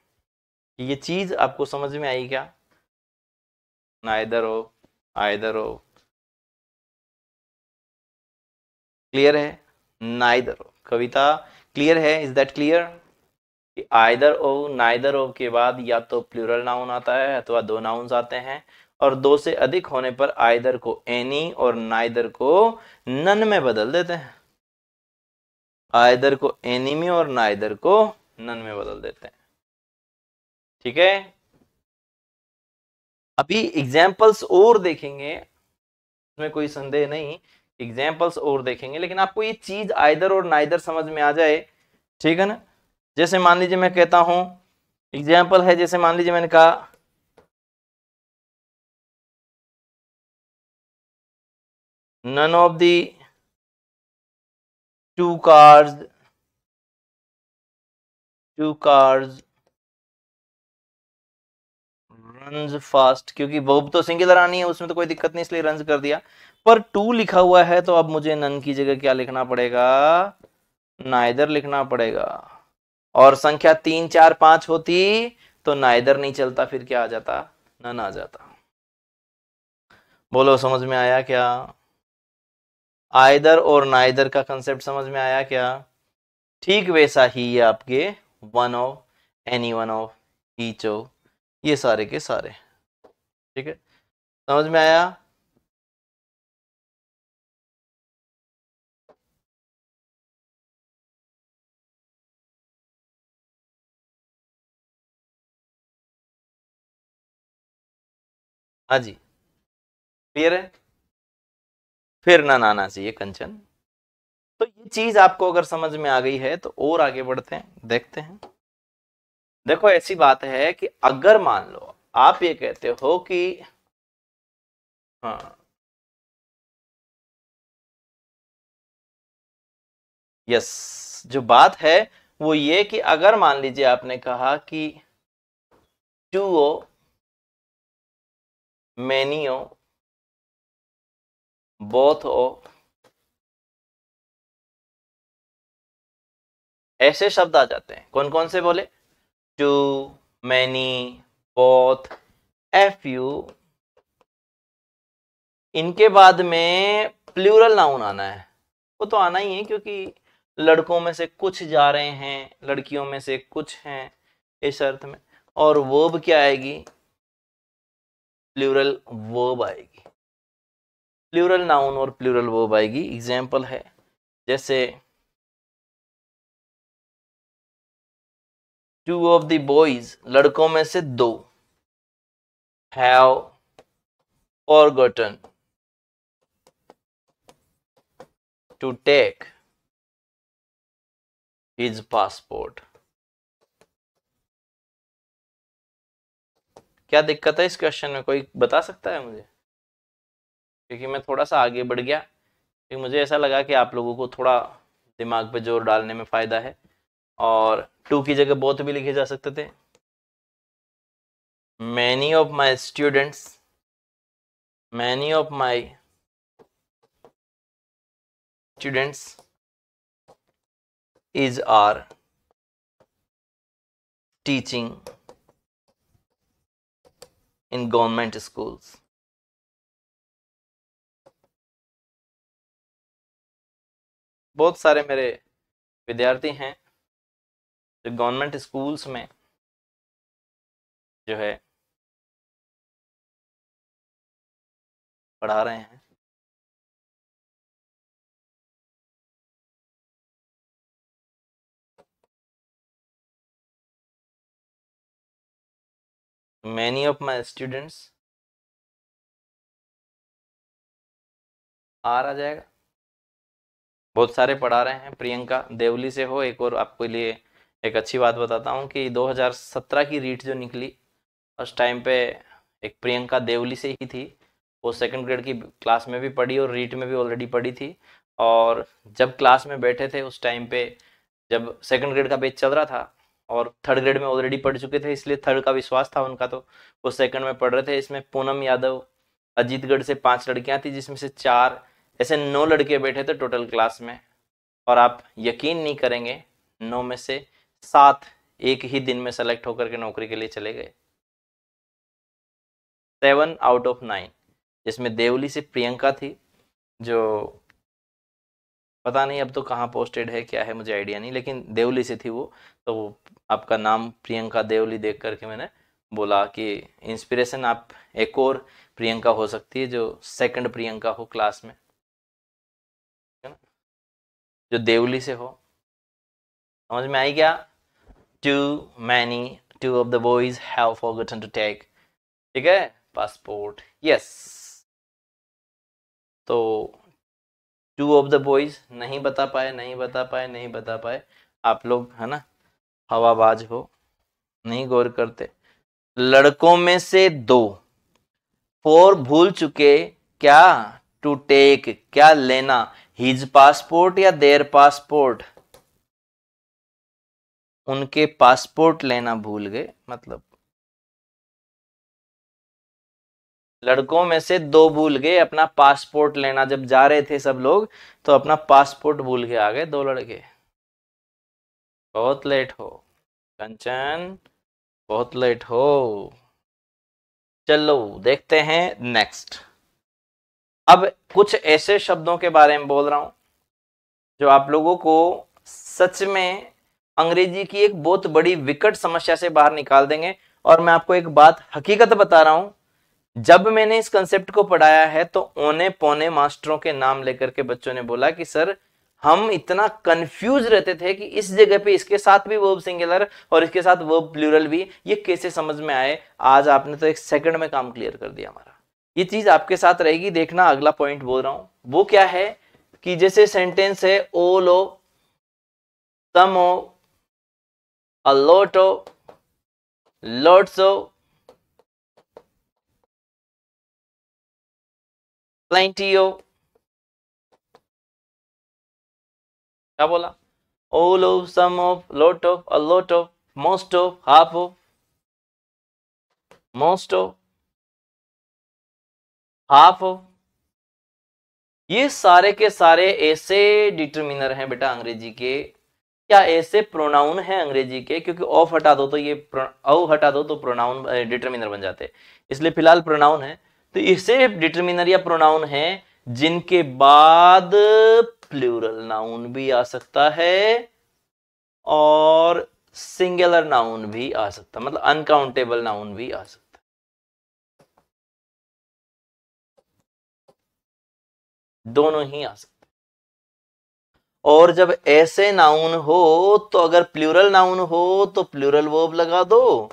ये चीज आपको समझ में आई क्या, neither of, either of, clear है, नाइदर ऑफ, कविता क्लियर है, is that clear? Either or neither ओ के बाद या तो प्लूरल नाउन आता है अथवा दो नाउन्स आते हैं, और दो से अधिक होने पर आइदर को एनी और नाइदर को नन में बदल देते हैं, आइदर को एनी में और नाइदर को नन में बदल देते हैं। ठीक है, अभी एग्जाम्पल्स और देखेंगे, उसमें कोई संदेह नहीं, एग्जाम्पल्स और देखेंगे, लेकिन आपको ये चीज आइदर और नाइदर समझ में आ जाए, ठीक है ना? जैसे मान लीजिए मैं कहता हूं, एग्जाम्पल है, जैसे मान लीजिए मैंने कहा none of the two cars runs fast, क्योंकि वर्ब तो सिंगुलर आनी है, उसमें तो कोई दिक्कत नहीं, इसलिए रन्स कर दिया, पर टू लिखा हुआ है तो अब मुझे नन की जगह क्या लिखना पड़ेगा, नाइदर लिखना पड़ेगा, और संख्या 3 4 5 होती तो नाइदर नहीं चलता, फिर क्या आ जाता, नन आ जाता। बोलो समझ में आया क्या? आइदर और नाइदर का कंसेप्ट समझ में आया क्या? ठीक वैसा ही ये आपके one of, any one of, each of, ये सारे के सारे, ठीक है, समझ में आया? हाँ जी, क्लियर है? फिर ना आना चाहिए कंचन। तो ये चीज आपको अगर समझ में आ गई है तो और आगे बढ़ते हैं, देखते हैं। देखो ऐसी बात है कि अगर मान लो आप ये कहते हो कि हाँ यस, जो बात है वो ये कि अगर मान लीजिए आपने कहा कि टू मैनी हो, बोथ हो, ऐसे शब्द आ जाते हैं। कौन कौन से बोले? Two, many, both, few, इनके बाद में प्लूरल नाउन आना है। वो तो आना ही है क्योंकि लड़कों में से कुछ जा रहे हैं, लड़कियों में से कुछ हैं, इस अर्थ में। और वर्ब क्या आएगी? प्लूरल वर्ब आएगी। प्लूरल नाउन और प्लूरल वर्ब आएगी। एग्जाम्पल है जैसे टू ऑफ द बॉयज, लड़कों में से दो, have forgotten to take his passport. क्या दिक्कत है इस क्वेश्चन में? कोई बता सकता है मुझे? क्योंकि मैं थोड़ा सा आगे बढ़ गया, क्योंकि मुझे ऐसा लगा कि आप लोगों को थोड़ा दिमाग पे जोर डालने में फायदा है। और टू की जगह बोथ भी लिखे जा सकते थे। Many of my students, many of my students is are teaching in government schools। बहुत सारे मेरे विद्यार्थी हैं जो गवर्नमेंट स्कूल्स में जो है पढ़ा रहे हैं। Many of my students आ जाएगा। बहुत सारे पढ़ा रहे हैं। प्रियंका देवली से हो। एक और आपके लिए एक अच्छी बात बताता हूँ कि 2017 की रीट जो निकली उस टाइम पे एक प्रियंका देवली से ही थी। वो सेकंड ग्रेड की क्लास में भी पढ़ी और रीट में भी ऑलरेडी पढ़ी थी। और जब क्लास में बैठे थे उस टाइम पे, जब सेकंड ग्रेड का बैच चल रहा था और थर्ड ग्रेड में ऑलरेडी पढ़ चुके थे, इसलिए थर्ड का विश्वास था उनका, तो वो सेकंड में पढ़ रहे थे। इसमें पूनम यादव, अजीतगढ़ से 5 लड़कियां थी, जिसमें से 4 ऐसे 9 लड़के बैठे थे टोटल क्लास में। और आप यकीन नहीं करेंगे, 9 में से 7 एक ही दिन में सेलेक्ट होकर के नौकरी के लिए चले गए। 7 आउट ऑफ 9, जिसमें देवली से प्रियंका थी, जो पता नहीं अब तो कहाँ पोस्टेड है, क्या है मुझे आइडिया नहीं, लेकिन देवली से थी वो। तो आपका नाम प्रियंका देवली देख करके मैंने बोला कि इंस्पिरेशन आप एक और प्रियंका हो सकती है जो सेकंड प्रियंका हो क्लास में, जो देवली से हो। समझ में आई क्या? Two many, two of the boys have forgotten to take, ठीक है, पासपोर्ट। यस, तो टू ऑफ द बॉयज नहीं बता पाए, नहीं बता पाए, नहीं बता पाए। आप लोग है ना हवाबाज हो, नहीं गौर करते। लड़कों में से 2, 4 भूल चुके, क्या? टू टेक, क्या लेना? हिज पासपोर्ट या देयर पासपोर्ट? उनके पासपोर्ट लेना भूल गए। मतलब लड़कों में से 2 भूल गए अपना पासपोर्ट लेना। जब जा रहे थे सब लोग तो अपना पासपोर्ट भूल के आ गए 2 लड़के। बहुत लेट हो कंचन, बहुत लेट हो। चलो देखते हैं नेक्स्ट। अब कुछ ऐसे शब्दों के बारे में बोल रहा हूं जो आप लोगों को सच में अंग्रेजी की एक बहुत बड़ी विकट समस्या से बाहर निकाल देंगे। और मैं आपको एक बात हकीकत बता रहा हूं, जब मैंने इस कंसेप्ट को पढ़ाया है तो औने पौने मास्टरों के नाम लेकर के बच्चों ने बोला कि सर हम इतना कंफ्यूज रहते थे कि इस जगह पे इसके साथ भी वर्ब सिंगुलर और इसके साथ वर्ब प्लूरल भी, ये कैसे समझ में आए। आज आपने तो 1 सेकंड में काम क्लियर कर दिया हमारा। ये चीज आपके साथ रहेगी, देखना। अगला पॉइंट बोल रहा हूं वो क्या है, कि जैसे सेंटेंस है all of, some of, a lot of, lots of, plenty of, क्या बोला? all of, some of, lot of, a lot of, most of, half of, most of, half of, ये सारे के सारे ऐसे डिटरमिनर हैं बेटा अंग्रेजी के, क्या ऐसे प्रोनाउन है अंग्रेजी के, क्योंकि ऑफ हटा दो तो ये औ हटा दो तो प्रोनाउन डिटरमिनर बन जाते हैं, इसलिए फिलहाल प्रोनाउन है। तो इससे डिटरमिनर या प्रोनाउन है जिनके बाद प्लूरल नाउन भी आ सकता है और सिंगुलर नाउन भी आ सकता है, मतलब अनकाउंटेबल नाउन भी आ सकता है, दोनों ही आ सकते। और जब ऐसे नाउन हो तो अगर प्लूरल नाउन हो तो प्लूरल वर्ब लगा दो,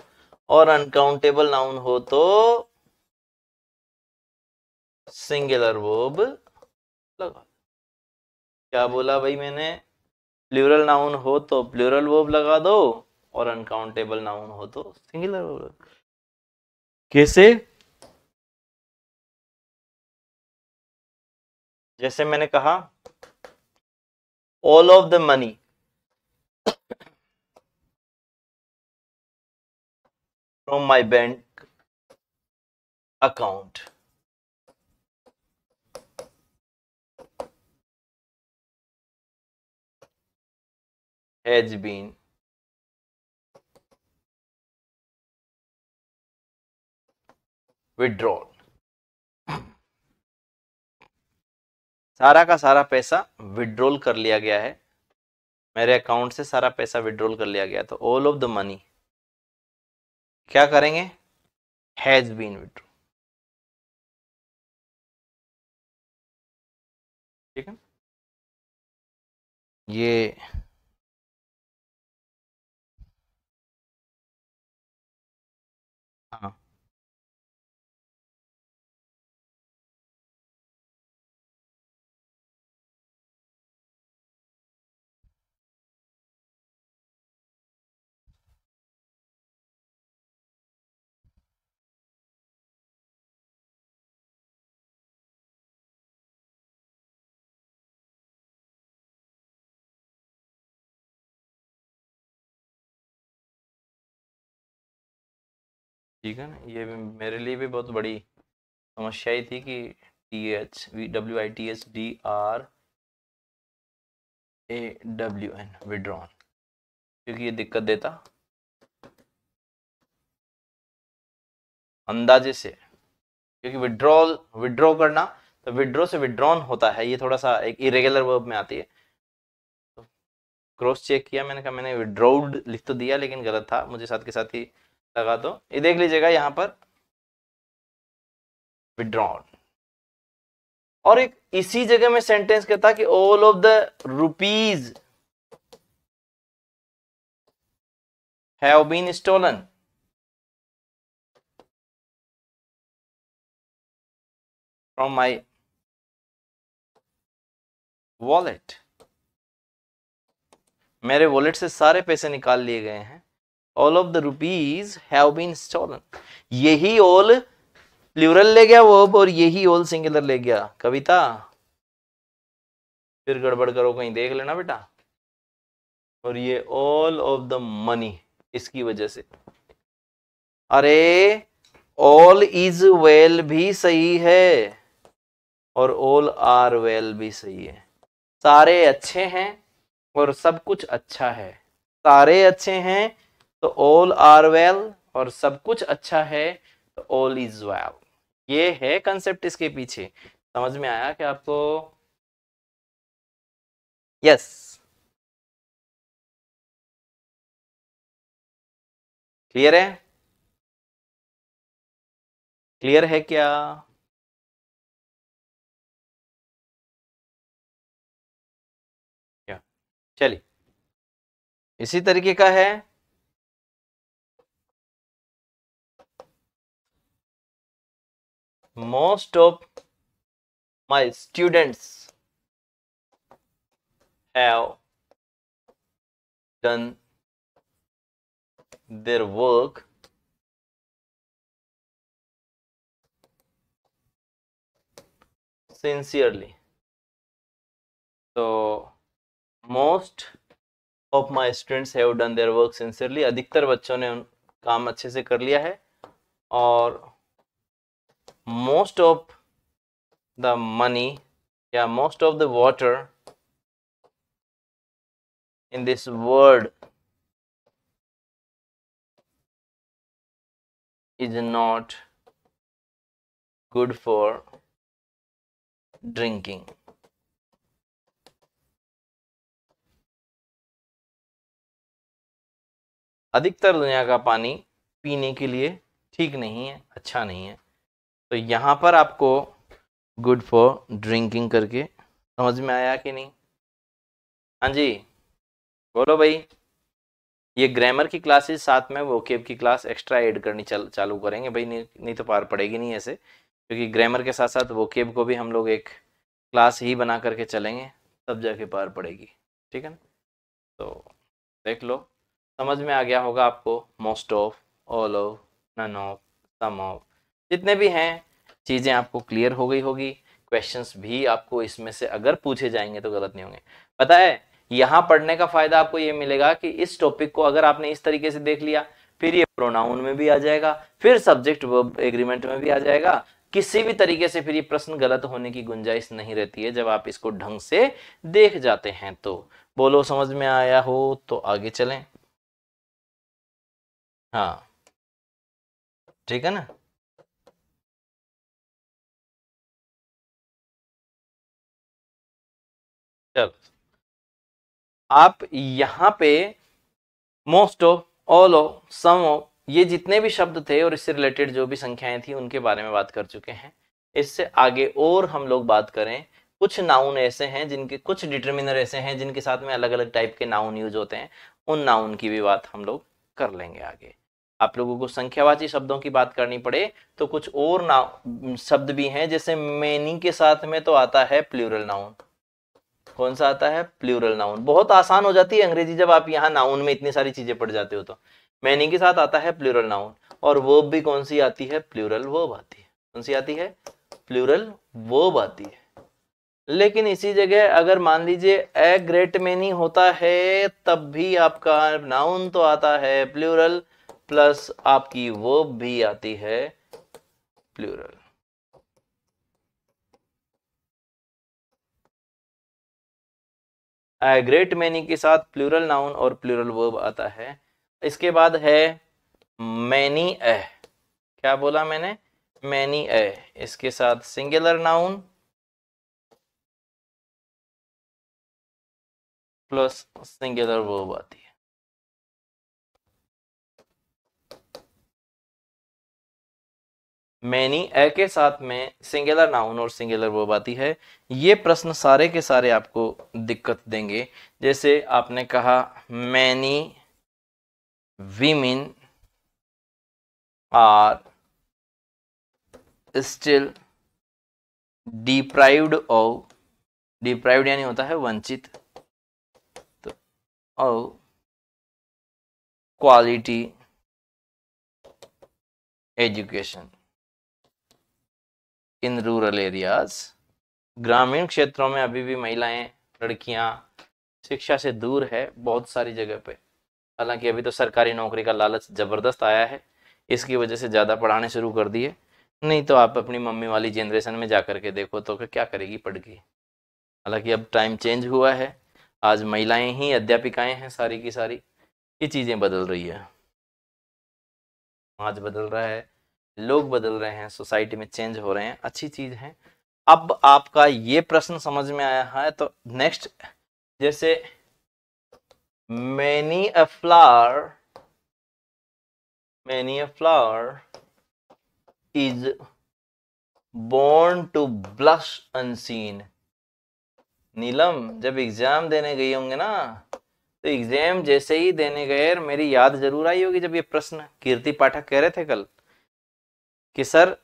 और अनकाउंटेबल नाउन हो तो सिंगुलर वर्ब लगा दो। क्या बोला भाई मैंने? प्लूरल नाउन हो तो प्लूरल वर्ब लगा दो, और अनकाउंटेबल नाउन हो तो सिंगुलर वर्ब। कैसे? जैसे मैंने कहा all of the money from my bank account has been withdrawn. सारा का सारा पैसा विड्रॉल कर लिया गया है, मेरे अकाउंट से सारा पैसा विड्रॉल कर लिया गया, तो ऑल ऑफ द मनी क्या करेंगे? Has been withdrawal. ठीक है, ये हाँ ठीक है ना, ये भी मेरे लिए भी बहुत बड़ी समस्या ही थी कि WITHWIDRAWN विड्रॉन, क्योंकि ये दिक्कत देता अंदाजे से, क्योंकि विड्रॉ करना, तो विड्रॉ से विड्रॉन होता है, ये थोड़ा सा एक इरेगुलर वर्ब में आती है। तो क्रॉस चेक किया, मैंने कहा मैंने विड्रॉड लिख तो दिया लेकिन गलत था, मुझे साथ के साथ ही लगा दो। ये देख लीजिएगा यहाँ पर विड्रॉन, और एक इसी जगह में सेंटेंस कहता कि all of the rupees have been stolen from my wallet, मेरे वॉलेट से सारे पैसे निकाल लिए गए हैं। All of the rupees have been stolen, यही ऑल प्लूरल ले गया वर्ब और यही ऑल सिंगुलर ले गया। कविता फिर गड़बड़ करो कहीं, देख लेना बेटा। और ये ऑल ऑफ द मनी, इसकी वजह से, अरे ऑल इज वेल भी सही है और ऑल आर वेल भी सही है, सारे अच्छे हैं और सब कुछ अच्छा है, सारे अच्छे हैं तो ऑल आर वेल, और सब कुछ अच्छा है तो ऑल इज वेल। ये है कंसेप्ट इसके पीछे, समझ में आया क्या आपको? यस, क्लियर है? क्लियर है क्या? क्या, चलिए इसी तरीके का है most of my students have done their work sincerely. So most of my students have done their work sincerely. अधिकतर बच्चों ने काम अच्छे से कर लिया है. और most of the money, most of the water in this world is not good for drinking. अधिकतर दुनिया का पानी पीने के लिए ठीक नहीं है, अच्छा नहीं है. तो यहां पर आपको गुड फॉर ड्रिंकिंग करके समझ में आया कि नहीं? हाँ जी, बोलो भाई. ये ग्रामर की क्लासेस साथ में वोकेब की क्लास एक्स्ट्रा ऐड करनी चालू करेंगे भाई. नहीं तो पार पड़ेगी नहीं ऐसे, क्योंकि ग्रामर के साथ साथ वोकेब को भी हम लोग एक क्लास ही बना करके चलेंगे, तब जाके पार पड़ेगी. ठीक है ना? तो देख लो, समझ में आ गया होगा आपको. Most of, all of, none of, some of, जितने भी हैं चीज़ें आपको क्लियर हो गई होगी. क्वेश्चंस भी आपको इसमें से अगर पूछे जाएंगे तो गलत नहीं होंगे. पता है, यहाँ पढ़ने का फायदा आपको ये मिलेगा कि इस टॉपिक को अगर आपने इस तरीके से देख लिया, फिर ये प्रोनाउन में भी आ जाएगा, फिर सब्जेक्ट वर्ब एग्रीमेंट में भी आ जाएगा. किसी भी तरीके से फिर ये प्रश्न गलत होने की गुंजाइश नहीं रहती है जब आप इसको ढंग से देख जाते हैं. तो बोलो, समझ में आया हो तो आगे चलें. हाँ, ठीक है ना? चलो, आप यहाँ पे most of, all of, some of, ये जितने भी शब्द थे और इससे रिलेटेड जो भी संख्याएं थी उनके बारे में बात कर चुके हैं. इससे आगे और हम लोग बात करें, कुछ नाउन ऐसे हैं जिनके, कुछ डिटरमिनर ऐसे हैं जिनके साथ में अलग अलग टाइप के नाउन यूज होते हैं. उन नाउन की भी बात हम लोग कर लेंगे आगे. आप लोगों को संख्यावाची शब्दों की बात करनी पड़े तो कुछ और नाउन शब्द भी हैं, जैसे मैनी के साथ में तो आता है प्लूरल नाउन. कौन सा आता है? Plural noun. बहुत आसान हो जाती है अंग्रेजी जब आप यहाँ नाउन में इतनी सारी चीजें पढ़ जाते हो. तो मैनी के साथ आता है प्लूरल नाउन. और वर्ब भी कौन सी आती है? प्लूरल वर्ब आती है. कौन सी आती है? प्लूरल वर्ब आती है. लेकिन इसी जगह अगर मान लीजिए ए ग्रेट मैनी होता है, तब भी आपका नाउन तो आता है प्लूरल, प्लस आपकी वर्ब भी आती है प्लूरल. ग्रेट मैनी के साथ प्लूरल नाउन और प्लूरल वर्ब आता है. इसके बाद है मैनी ए. क्या बोला मैंने? Many a. इसके साथ singular noun plus singular verb आती है. मैनी ए के साथ में सिंगुलर नाउन और सिंगुलर वर्ब आती है. ये प्रश्न सारे के सारे आपको दिक्कत देंगे. जैसे आपने कहा many women are still deprived of, deprived यानी होता है वंचित, तो of quality education in rural areas. ग्रामीण क्षेत्रों में अभी भी महिलाएं, लड़कियां शिक्षा से दूर है बहुत सारी जगह पे. हालांकि अभी तो सरकारी नौकरी का लालच जबरदस्त आया है, इसकी वजह से ज़्यादा पढ़ाने शुरू कर दिए. नहीं तो आप अपनी मम्मी वाली जनरेशन में जा कर के देखो तो क्या करेगी पढ़ के. हालांकि अब टाइम चेंज हुआ है, आज महिलाएं ही अध्यापिकाएं हैं सारी की सारी. ये चीज़ें बदल रही है, आज बदल रहा है, लोग बदल रहे हैं, सोसाइटी में चेंज हो रहे हैं, अच्छी चीज़ है. अब आपका ये प्रश्न समझ में आया है तो नेक्स्ट, जैसे many a flower is born to blush unseen. नीलम, जब एग्जाम देने गई होंगे ना, तो एग्जाम जैसे ही देने गए मेरी याद जरूर आई होगी जब ये प्रश्न कीर्ति पाठक कह रहे थे कल कि सर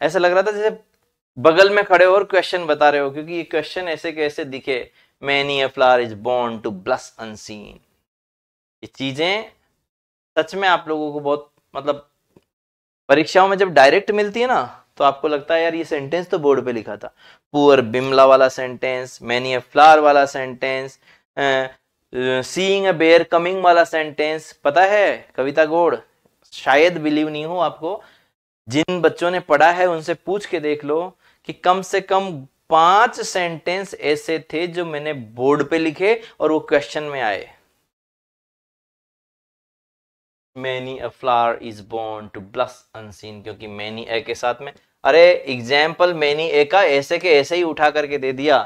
ऐसा लग रहा था जैसे बगल में खड़े और क्वेश्चन बता रहे हो, क्योंकि ये क्वेश्चन ऐसे कैसे दिखे. Many a flower is born to blush unseen. ये चीजें सच में आप लोगों को बहुत मतलब परीक्षाओं में जब डायरेक्ट मिलती है ना तो आपको लगता है यार ये सेंटेंस तो बोर्ड पे लिखा था। पुअर बिमला वाला सेंटेंस, मैनी ए फ्लावर वाला sentence, seeing a bear coming वाला सेंटेंस, पता है कविता गौड़? शायद बिलीव नहीं हो आपको, जिन बच्चों ने पढ़ा है उनसे पूछ के देख लो कि कम से कम 5 सेंटेंस ऐसे थे जो मैंने बोर्ड पे लिखे और वो क्वेश्चन में आए। Many a flower is born to blush unseen, क्योंकि मैनी ए के साथ में, अरे एग्जाम्पल मैनी ए का ऐसे के ऐसे ही उठा करके दे दिया।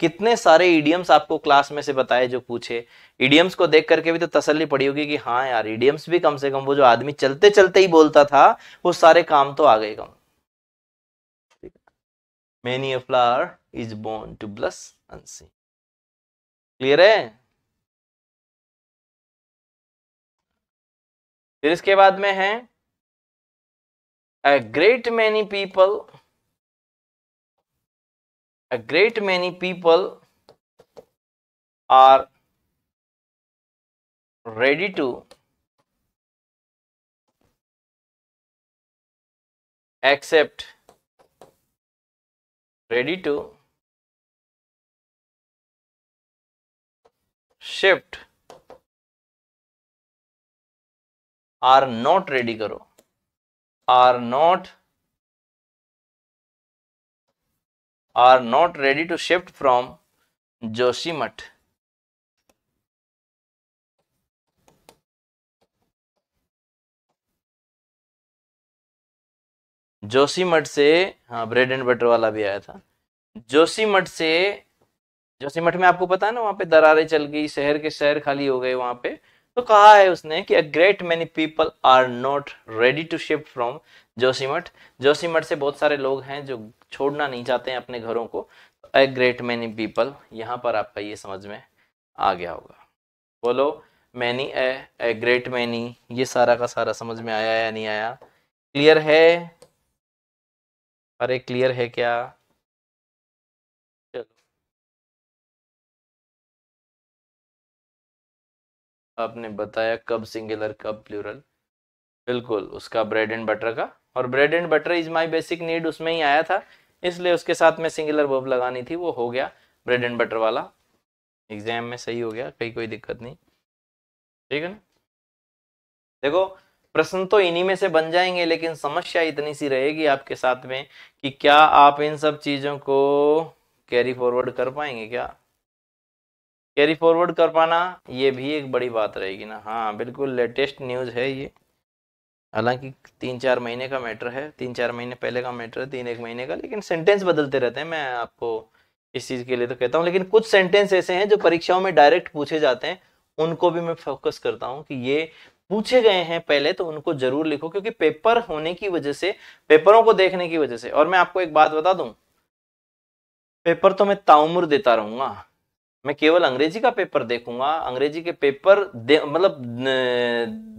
कितने सारे इडियम्स आपको क्लास में से बताए जो पूछे, इडियम्स को देख करके भी तो तसल्ली पड़ी होगी कि हाँ यार इडियम्स भी कम से कम वो जो आदमी चलते चलते ही बोलता था वो सारे काम तो आ गए कम। Many a flower is born to blush unseen, clear है? फिर इसके बाद में है a great many people are ready to accept, shift, are not ready करो, are not ready to shift from Joshimath. Joshimath से, हाँ ब्रेड एंड बटर वाला भी आया था। जोशीमठ में आपको पता है ना वहां पे दरारें चल गई, शहर के शहर खाली हो गए वहां पे, तो कहा है उसने कि a great many people are not ready to shift from Joshimath. Joshimath से बहुत सारे लोग हैं जो छोड़ना नहीं चाहते हैं अपने घरों को। अ ग्रेट मेनी पीपल, यहां पर आपका ये समझ में आ गया होगा। बोलो मैनी ए ग्रेट मैनी, ये सारा का सारा समझ में आया या नहीं आया? क्लियर है? अरे क्लियर है क्या? चलो आपने बताया कब सिंगुलर कब प्लूरल, बिल्कुल उसका ब्रेड एंड बटर का, और bread and butter is my basic need उसमें ही आया था, इसलिए उसके साथ में सिंगुलर वर्ब लगानी थी, वो हो गया ब्रेड एंड बटर वाला, एग्जाम में सही हो गया, कोई दिक्कत नहीं, ठीक है ना? देखो प्रश्न तो इन्हीं में से बन जाएंगे, लेकिन समस्या इतनी सी रहेगी आपके साथ में कि क्या आप इन सब चीजों को कैरी फॉरवर्ड कर पाएंगे? क्या कैरी फॉरवर्ड कर पाना ये भी एक बड़ी बात रहेगी ना। हाँ बिल्कुल लेटेस्ट न्यूज है ये, हालांकि 3-4 महीने का मैटर है, 3-4 महीने पहले का मैटर है, 3-1 महीने का, लेकिन सेंटेंस बदलते रहते हैं। मैं आपको इस चीज के लिए तो कहता हूँ, लेकिन कुछ सेंटेंस ऐसे हैं जो परीक्षाओं में डायरेक्ट पूछे जाते हैं, उनको भी मैं फोकस करता हूँ कि ये पूछे गए हैं पहले, तो उनको जरूर लिखो, क्योंकि पेपर होने की वजह से, पेपरों को देखने की वजह से। और मैं आपको एक बात बता दूं, पेपर तो मैं ताउम्र देता रहूंगा, मैं केवल अंग्रेजी का पेपर देखूंगा, अंग्रेजी के पेपर मतलब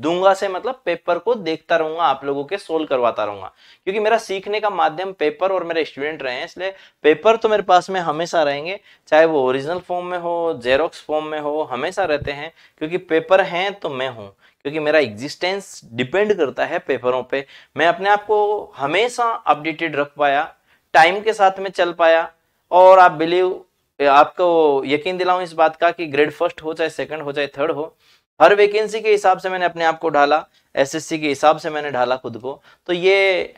दूंगा से मतलब पेपर को देखता रहूंगा, आप लोगों के सोल्व करवाता रहूंगा, क्योंकि मेरा सीखने का माध्यम पेपर और मेरे स्टूडेंट रहे हैं, इसलिए पेपर तो मेरे पास में हमेशा रहेंगे, चाहे वो ओरिजिनल फॉर्म में हो, जेरोक्स फॉर्म में हो, हमेशा रहते हैं, क्योंकि पेपर हैं तो मैं हूं, क्योंकि मेरा एग्जिस्टेंस डिपेंड करता है पेपरों पे। मैं अपने आप को हमेशा अपडेटेड रख पाया, टाइम के साथ में चल पाया, और आप बिलीव, आपको यकीन दिलाऊं इस बात का कि ग्रेड फर्स्ट हो चाहे सेकंड हो चाहे थर्ड हो, हर वैकेंसी के हिसाब से मैंने अपने आप को ढाला, एसएससी के हिसाब से मैंने ढाला खुद को, तो ये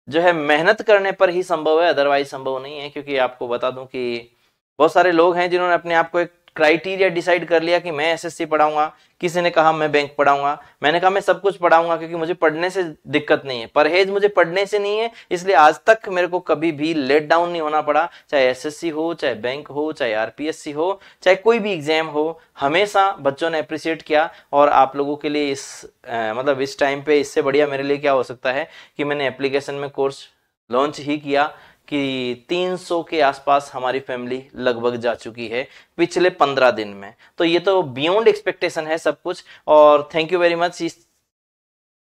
जो है मेहनत करने पर ही संभव है, अदरवाइज संभव नहीं है। क्योंकि आपको बता दूं कि बहुत सारे लोग हैं जिन्होंने अपने आप को एक क्राइटेरिया डिसाइड कर लिया कि मैं एसएससी पढ़ाऊंगा, किसी ने कहा मैं बैंक पढ़ाऊंगा, मैंने कहा मैं सब कुछ पढ़ाऊंगा, क्योंकि मुझे पढ़ने से दिक्कत नहीं है, परहेज मुझे पढ़ने से नहीं है, इसलिए आज तक मेरे को कभी भी लेट डाउन नहीं होना पड़ा, चाहे एसएससी हो, चाहे बैंक हो, चाहे आरपीएससी हो, चाहे कोई भी एग्जाम हो, हमेशा बच्चों ने अप्रिशिएट किया। और आप लोगों के लिए मतलब इस टाइम पे इससे बढ़िया मेरे लिए क्या हो सकता है कि मैंने एप्लीकेशन में कोर्स लॉन्च ही किया कि 300 के आसपास हमारी फैमिली लगभग जा चुकी है पिछले 15 दिन में, तो ये तो बियॉन्ड एक्सपेक्टेशन है सब कुछ। और थैंक यू वेरी मच इस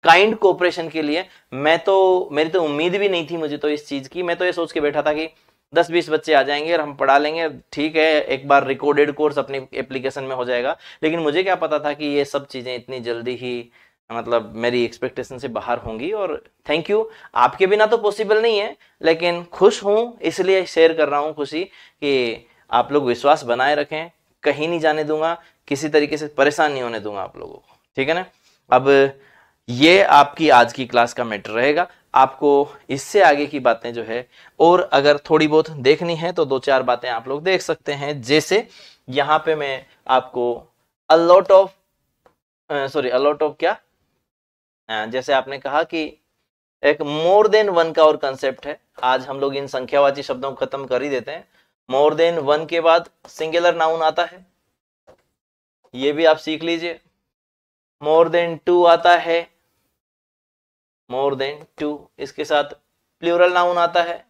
काइंड कोऑपरेशन के लिए। मैं तो, मेरी तो उम्मीद भी नहीं थी मुझे तो इस चीज की, मैं तो ये सोच के बैठा था कि 10-20 बच्चे आ जाएंगे और हम पढ़ा लेंगे, ठीक है, एक बार रिकॉर्डेड कोर्स अपनी एप्लीकेशन में हो जाएगा। लेकिन मुझे क्या पता था कि ये सब चीज़ें इतनी जल्दी ही मतलब मेरी एक्सपेक्टेशन से बाहर होंगी। और थैंक यू, आपके बिना तो पॉसिबल नहीं है, लेकिन खुश हूँ इसलिए शेयर कर रहा हूँ खुशी कि आप लोग विश्वास बनाए रखें, कहीं नहीं जाने दूंगा, किसी तरीके से परेशान नहीं होने दूंगा आप लोगों को, ठीक है ना। अब ये आपकी आज की क्लास का मैटर रहेगा। आपको इससे आगे की बातें जो है और अगर थोड़ी बहुत देखनी है तो 2-4 बातें आप लोग देख सकते हैं। जैसे यहाँ पे मैं आपको अलॉट ऑफ क्या, जैसे आपने कहा कि एक मोर देन वन का और कंसेप्ट है। आज हम लोग इन संख्यावाची शब्दों को खत्म कर ही देते हैं। मोर देन वन के बाद सिंगुलर नाउन आता है, ये भी आप सीख लीजिए। मोर देन टू आता है, मोर देन टू, इसके साथ प्लूरल नाउन आता है।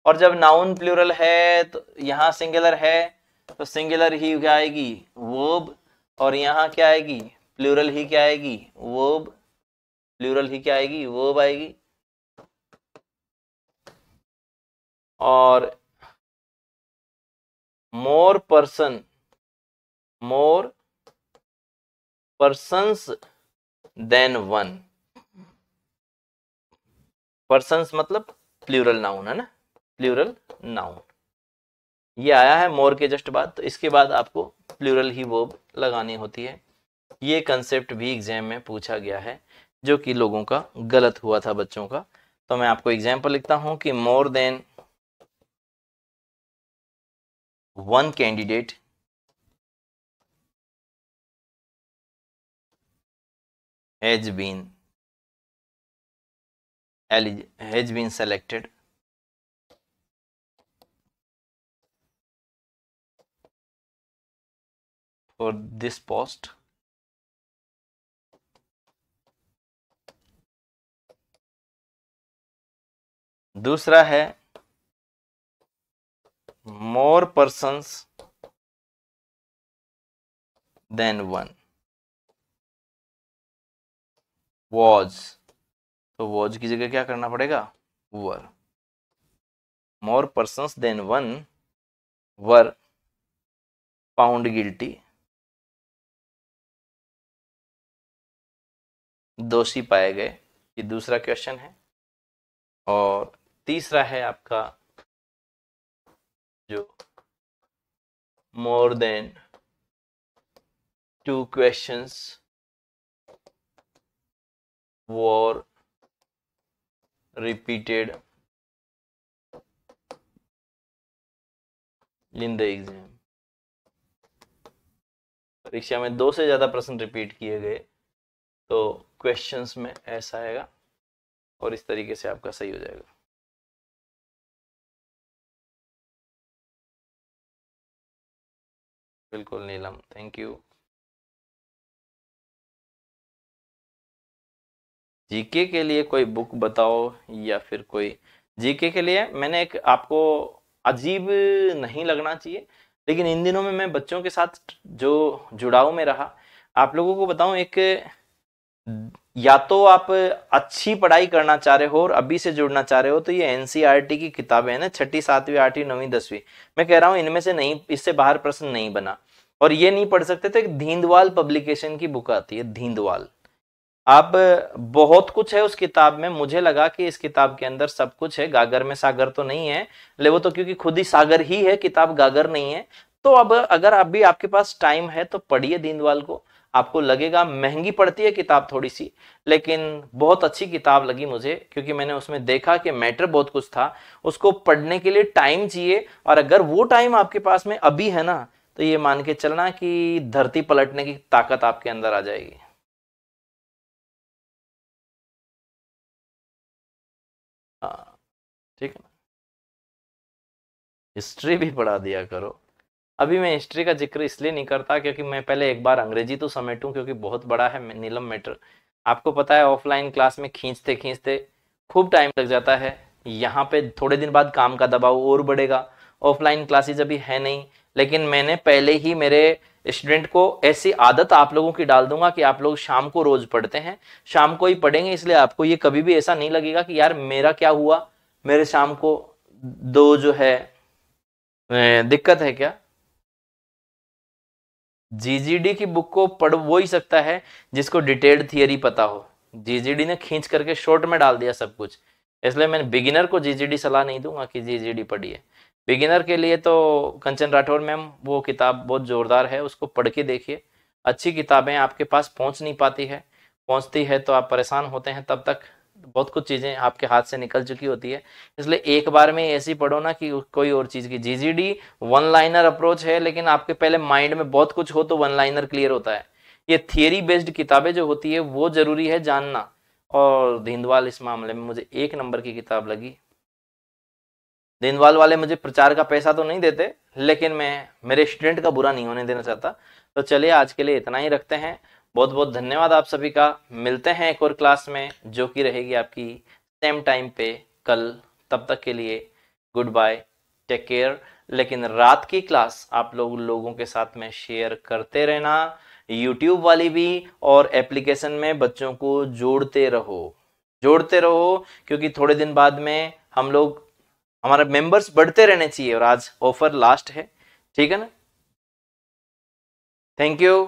और जब नाउन प्लूरल है तो यहां सिंगुलर है तो सिंगुलर ही क्या आएगी, वर्ब, और यहां क्या आएगी, प्लूरल ही क्या आएगी, वर्ब, प्लूरल ही क्या आएगी, वर्ब आएगी। और मोर पर्सन्स देन वन, पर्सन्स मतलब प्लूरल नाउन है ना, प्लूरल नाउन ये आया है मोर के जस्ट बाद, तो इसके बाद आपको प्लूरल ही वर्ब लगानी होती है। ये कंसेप्ट भी एग्जाम में पूछा गया है जो कि लोगों का गलत हुआ था बच्चों का। तो मैं आपको एग्जाम्पल लिखता हूं कि more than one candidate has been selected for this post. दूसरा है more persons than one was, तो was की जगह क्या करना पड़ेगा, were। more persons than one were found guilty, दोषी पाए गए, ये दूसरा क्वेश्चन है। और तीसरा है आपका जो more than two questions were repeated in the exam, परीक्षा में 2 से ज्यादा प्रश्न रिपीट किए गए तो क्वेश्चंस में ऐसा आएगा और इस तरीके से आपका सही हो जाएगा। बिल्कुल नीलम, थैंक यू। जीके के लिए कोई बुक बताओ या फिर कोई, जीके के लिए मैंने एक, आपको अजीब नहीं लगना चाहिए लेकिन इन दिनों में मैं बच्चों के साथ जो जुड़ाव में रहा, आप लोगों को बताऊं, एक या तो आप अच्छी पढ़ाई करना चाह रहे हो और अभी से जुड़ना चाह रहे हो तो ये एनसीईआरटी की किताबें हैं ना, 6ठी 7वीं 8वीं 9वीं 10वीं, मैं कह रहा हूं इनमें से नहीं, इससे बाहर प्रश्न नहीं बना। और ये नहीं पढ़ सकते तो एक धींदवाल पब्लिकेशन की बुक आती है, धींदवाल। अब बहुत कुछ है उस किताब में, मुझे लगा कि इस किताब के अंदर सब कुछ है, गागर में सागर तो नहीं है, ले वो तो क्योंकि खुद ही सागर ही है, किताब गागर नहीं है। तो अब अगर अभी आपके पास टाइम है तो पढ़िए दीनदयाल को, आपको लगेगा महंगी पड़ती है किताब थोड़ी सी, लेकिन बहुत अच्छी किताब लगी मुझे, क्योंकि मैंने उसमें देखा कि मैटर बहुत कुछ था, उसको पढ़ने के लिए टाइम चाहिए, और अगर वो टाइम आपके पास में अभी है ना, तो ये मान के चलना कि धरती पलटने की ताकत आपके अंदर आ जाएगी। हाँ ठीक है ना, हिस्ट्री भी पढ़ा दिया करो। अभी मैं हिस्ट्री का जिक्र इसलिए नहीं करता क्योंकि मैं पहले एक बार अंग्रेजी तो समेटूं, क्योंकि बहुत बड़ा है नीलम मैटर। आपको पता है ऑफलाइन क्लास में खींचते खींचते खूब टाइम लग जाता है, यहाँ पे थोड़े दिन बाद काम का दबाव और बढ़ेगा, ऑफलाइन क्लासेज अभी है नहीं, लेकिन मैंने पहले ही मेरे स्टूडेंट को ऐसी आदत आप लोगों की डाल दूंगा कि आप लोग शाम को रोज पढ़ते हैं, शाम को ही पढ़ेंगे, इसलिए आपको ये कभी भी ऐसा नहीं लगेगा कि यार मेरा क्या हुआ, मेरे शाम को 2 जो है दिक्कत है क्या? जीजीडी की बुक को पढ़ वो ही सकता है जिसको डिटेल्ड थियरी पता हो। जीजीडी ने खींच करके शॉर्ट में डाल दिया सब कुछ, इसलिए मैं बिगिनर को जीजीडी सलाह नहीं दूंगा कि जीजीडी पढ़िए। बिगिनर के लिए तो कंचन राठौर मैम वो किताब बहुत जोरदार है, उसको पढ़ के देखिए। अच्छी किताबें आपके पास पहुंच नहीं पाती है, पहुंचती है तो आप परेशान होते हैं, तब तक बहुत कुछ चीजें आपके हाथ से निकल चुकी होती है। इसलिए एक बार में ऐसी पढ़ो ना कि कोई और चीज की। जीजीडी वन लाइनर अप्रोच है, लेकिन आपके पहले माइंड में बहुत कुछ हो तो वन लाइनर क्लियर होता है। ये थियरी बेस्ड किताबें जो होती है वो जरूरी है जानना। और दीनदयाल इस मामले में मुझे 1 नंबर की किताब लगी। दीनदयाल वाले मुझे प्रचार का पैसा तो नहीं देते, लेकिन मैं मेरे स्टूडेंट का बुरा नहीं होने देना चाहता। तो चलिए आज के लिए इतना ही रखते हैं। बहुत बहुत धन्यवाद आप सभी का। मिलते हैं एक और क्लास में जो कि रहेगी आपकी सेम टाइम पे कल। तब तक के लिए गुड बाय, टेक केयर। लेकिन रात की क्लास आप लोगों के साथ में शेयर करते रहना, यूट्यूब वाली भी, और एप्लीकेशन में बच्चों को जोड़ते रहो, क्योंकि थोड़े दिन बाद में हमारे मेंबर्स बढ़ते रहने चाहिए, और आज ऑफर लास्ट है, ठीक है ना। Thank you,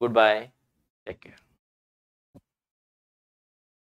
goodbye, take care.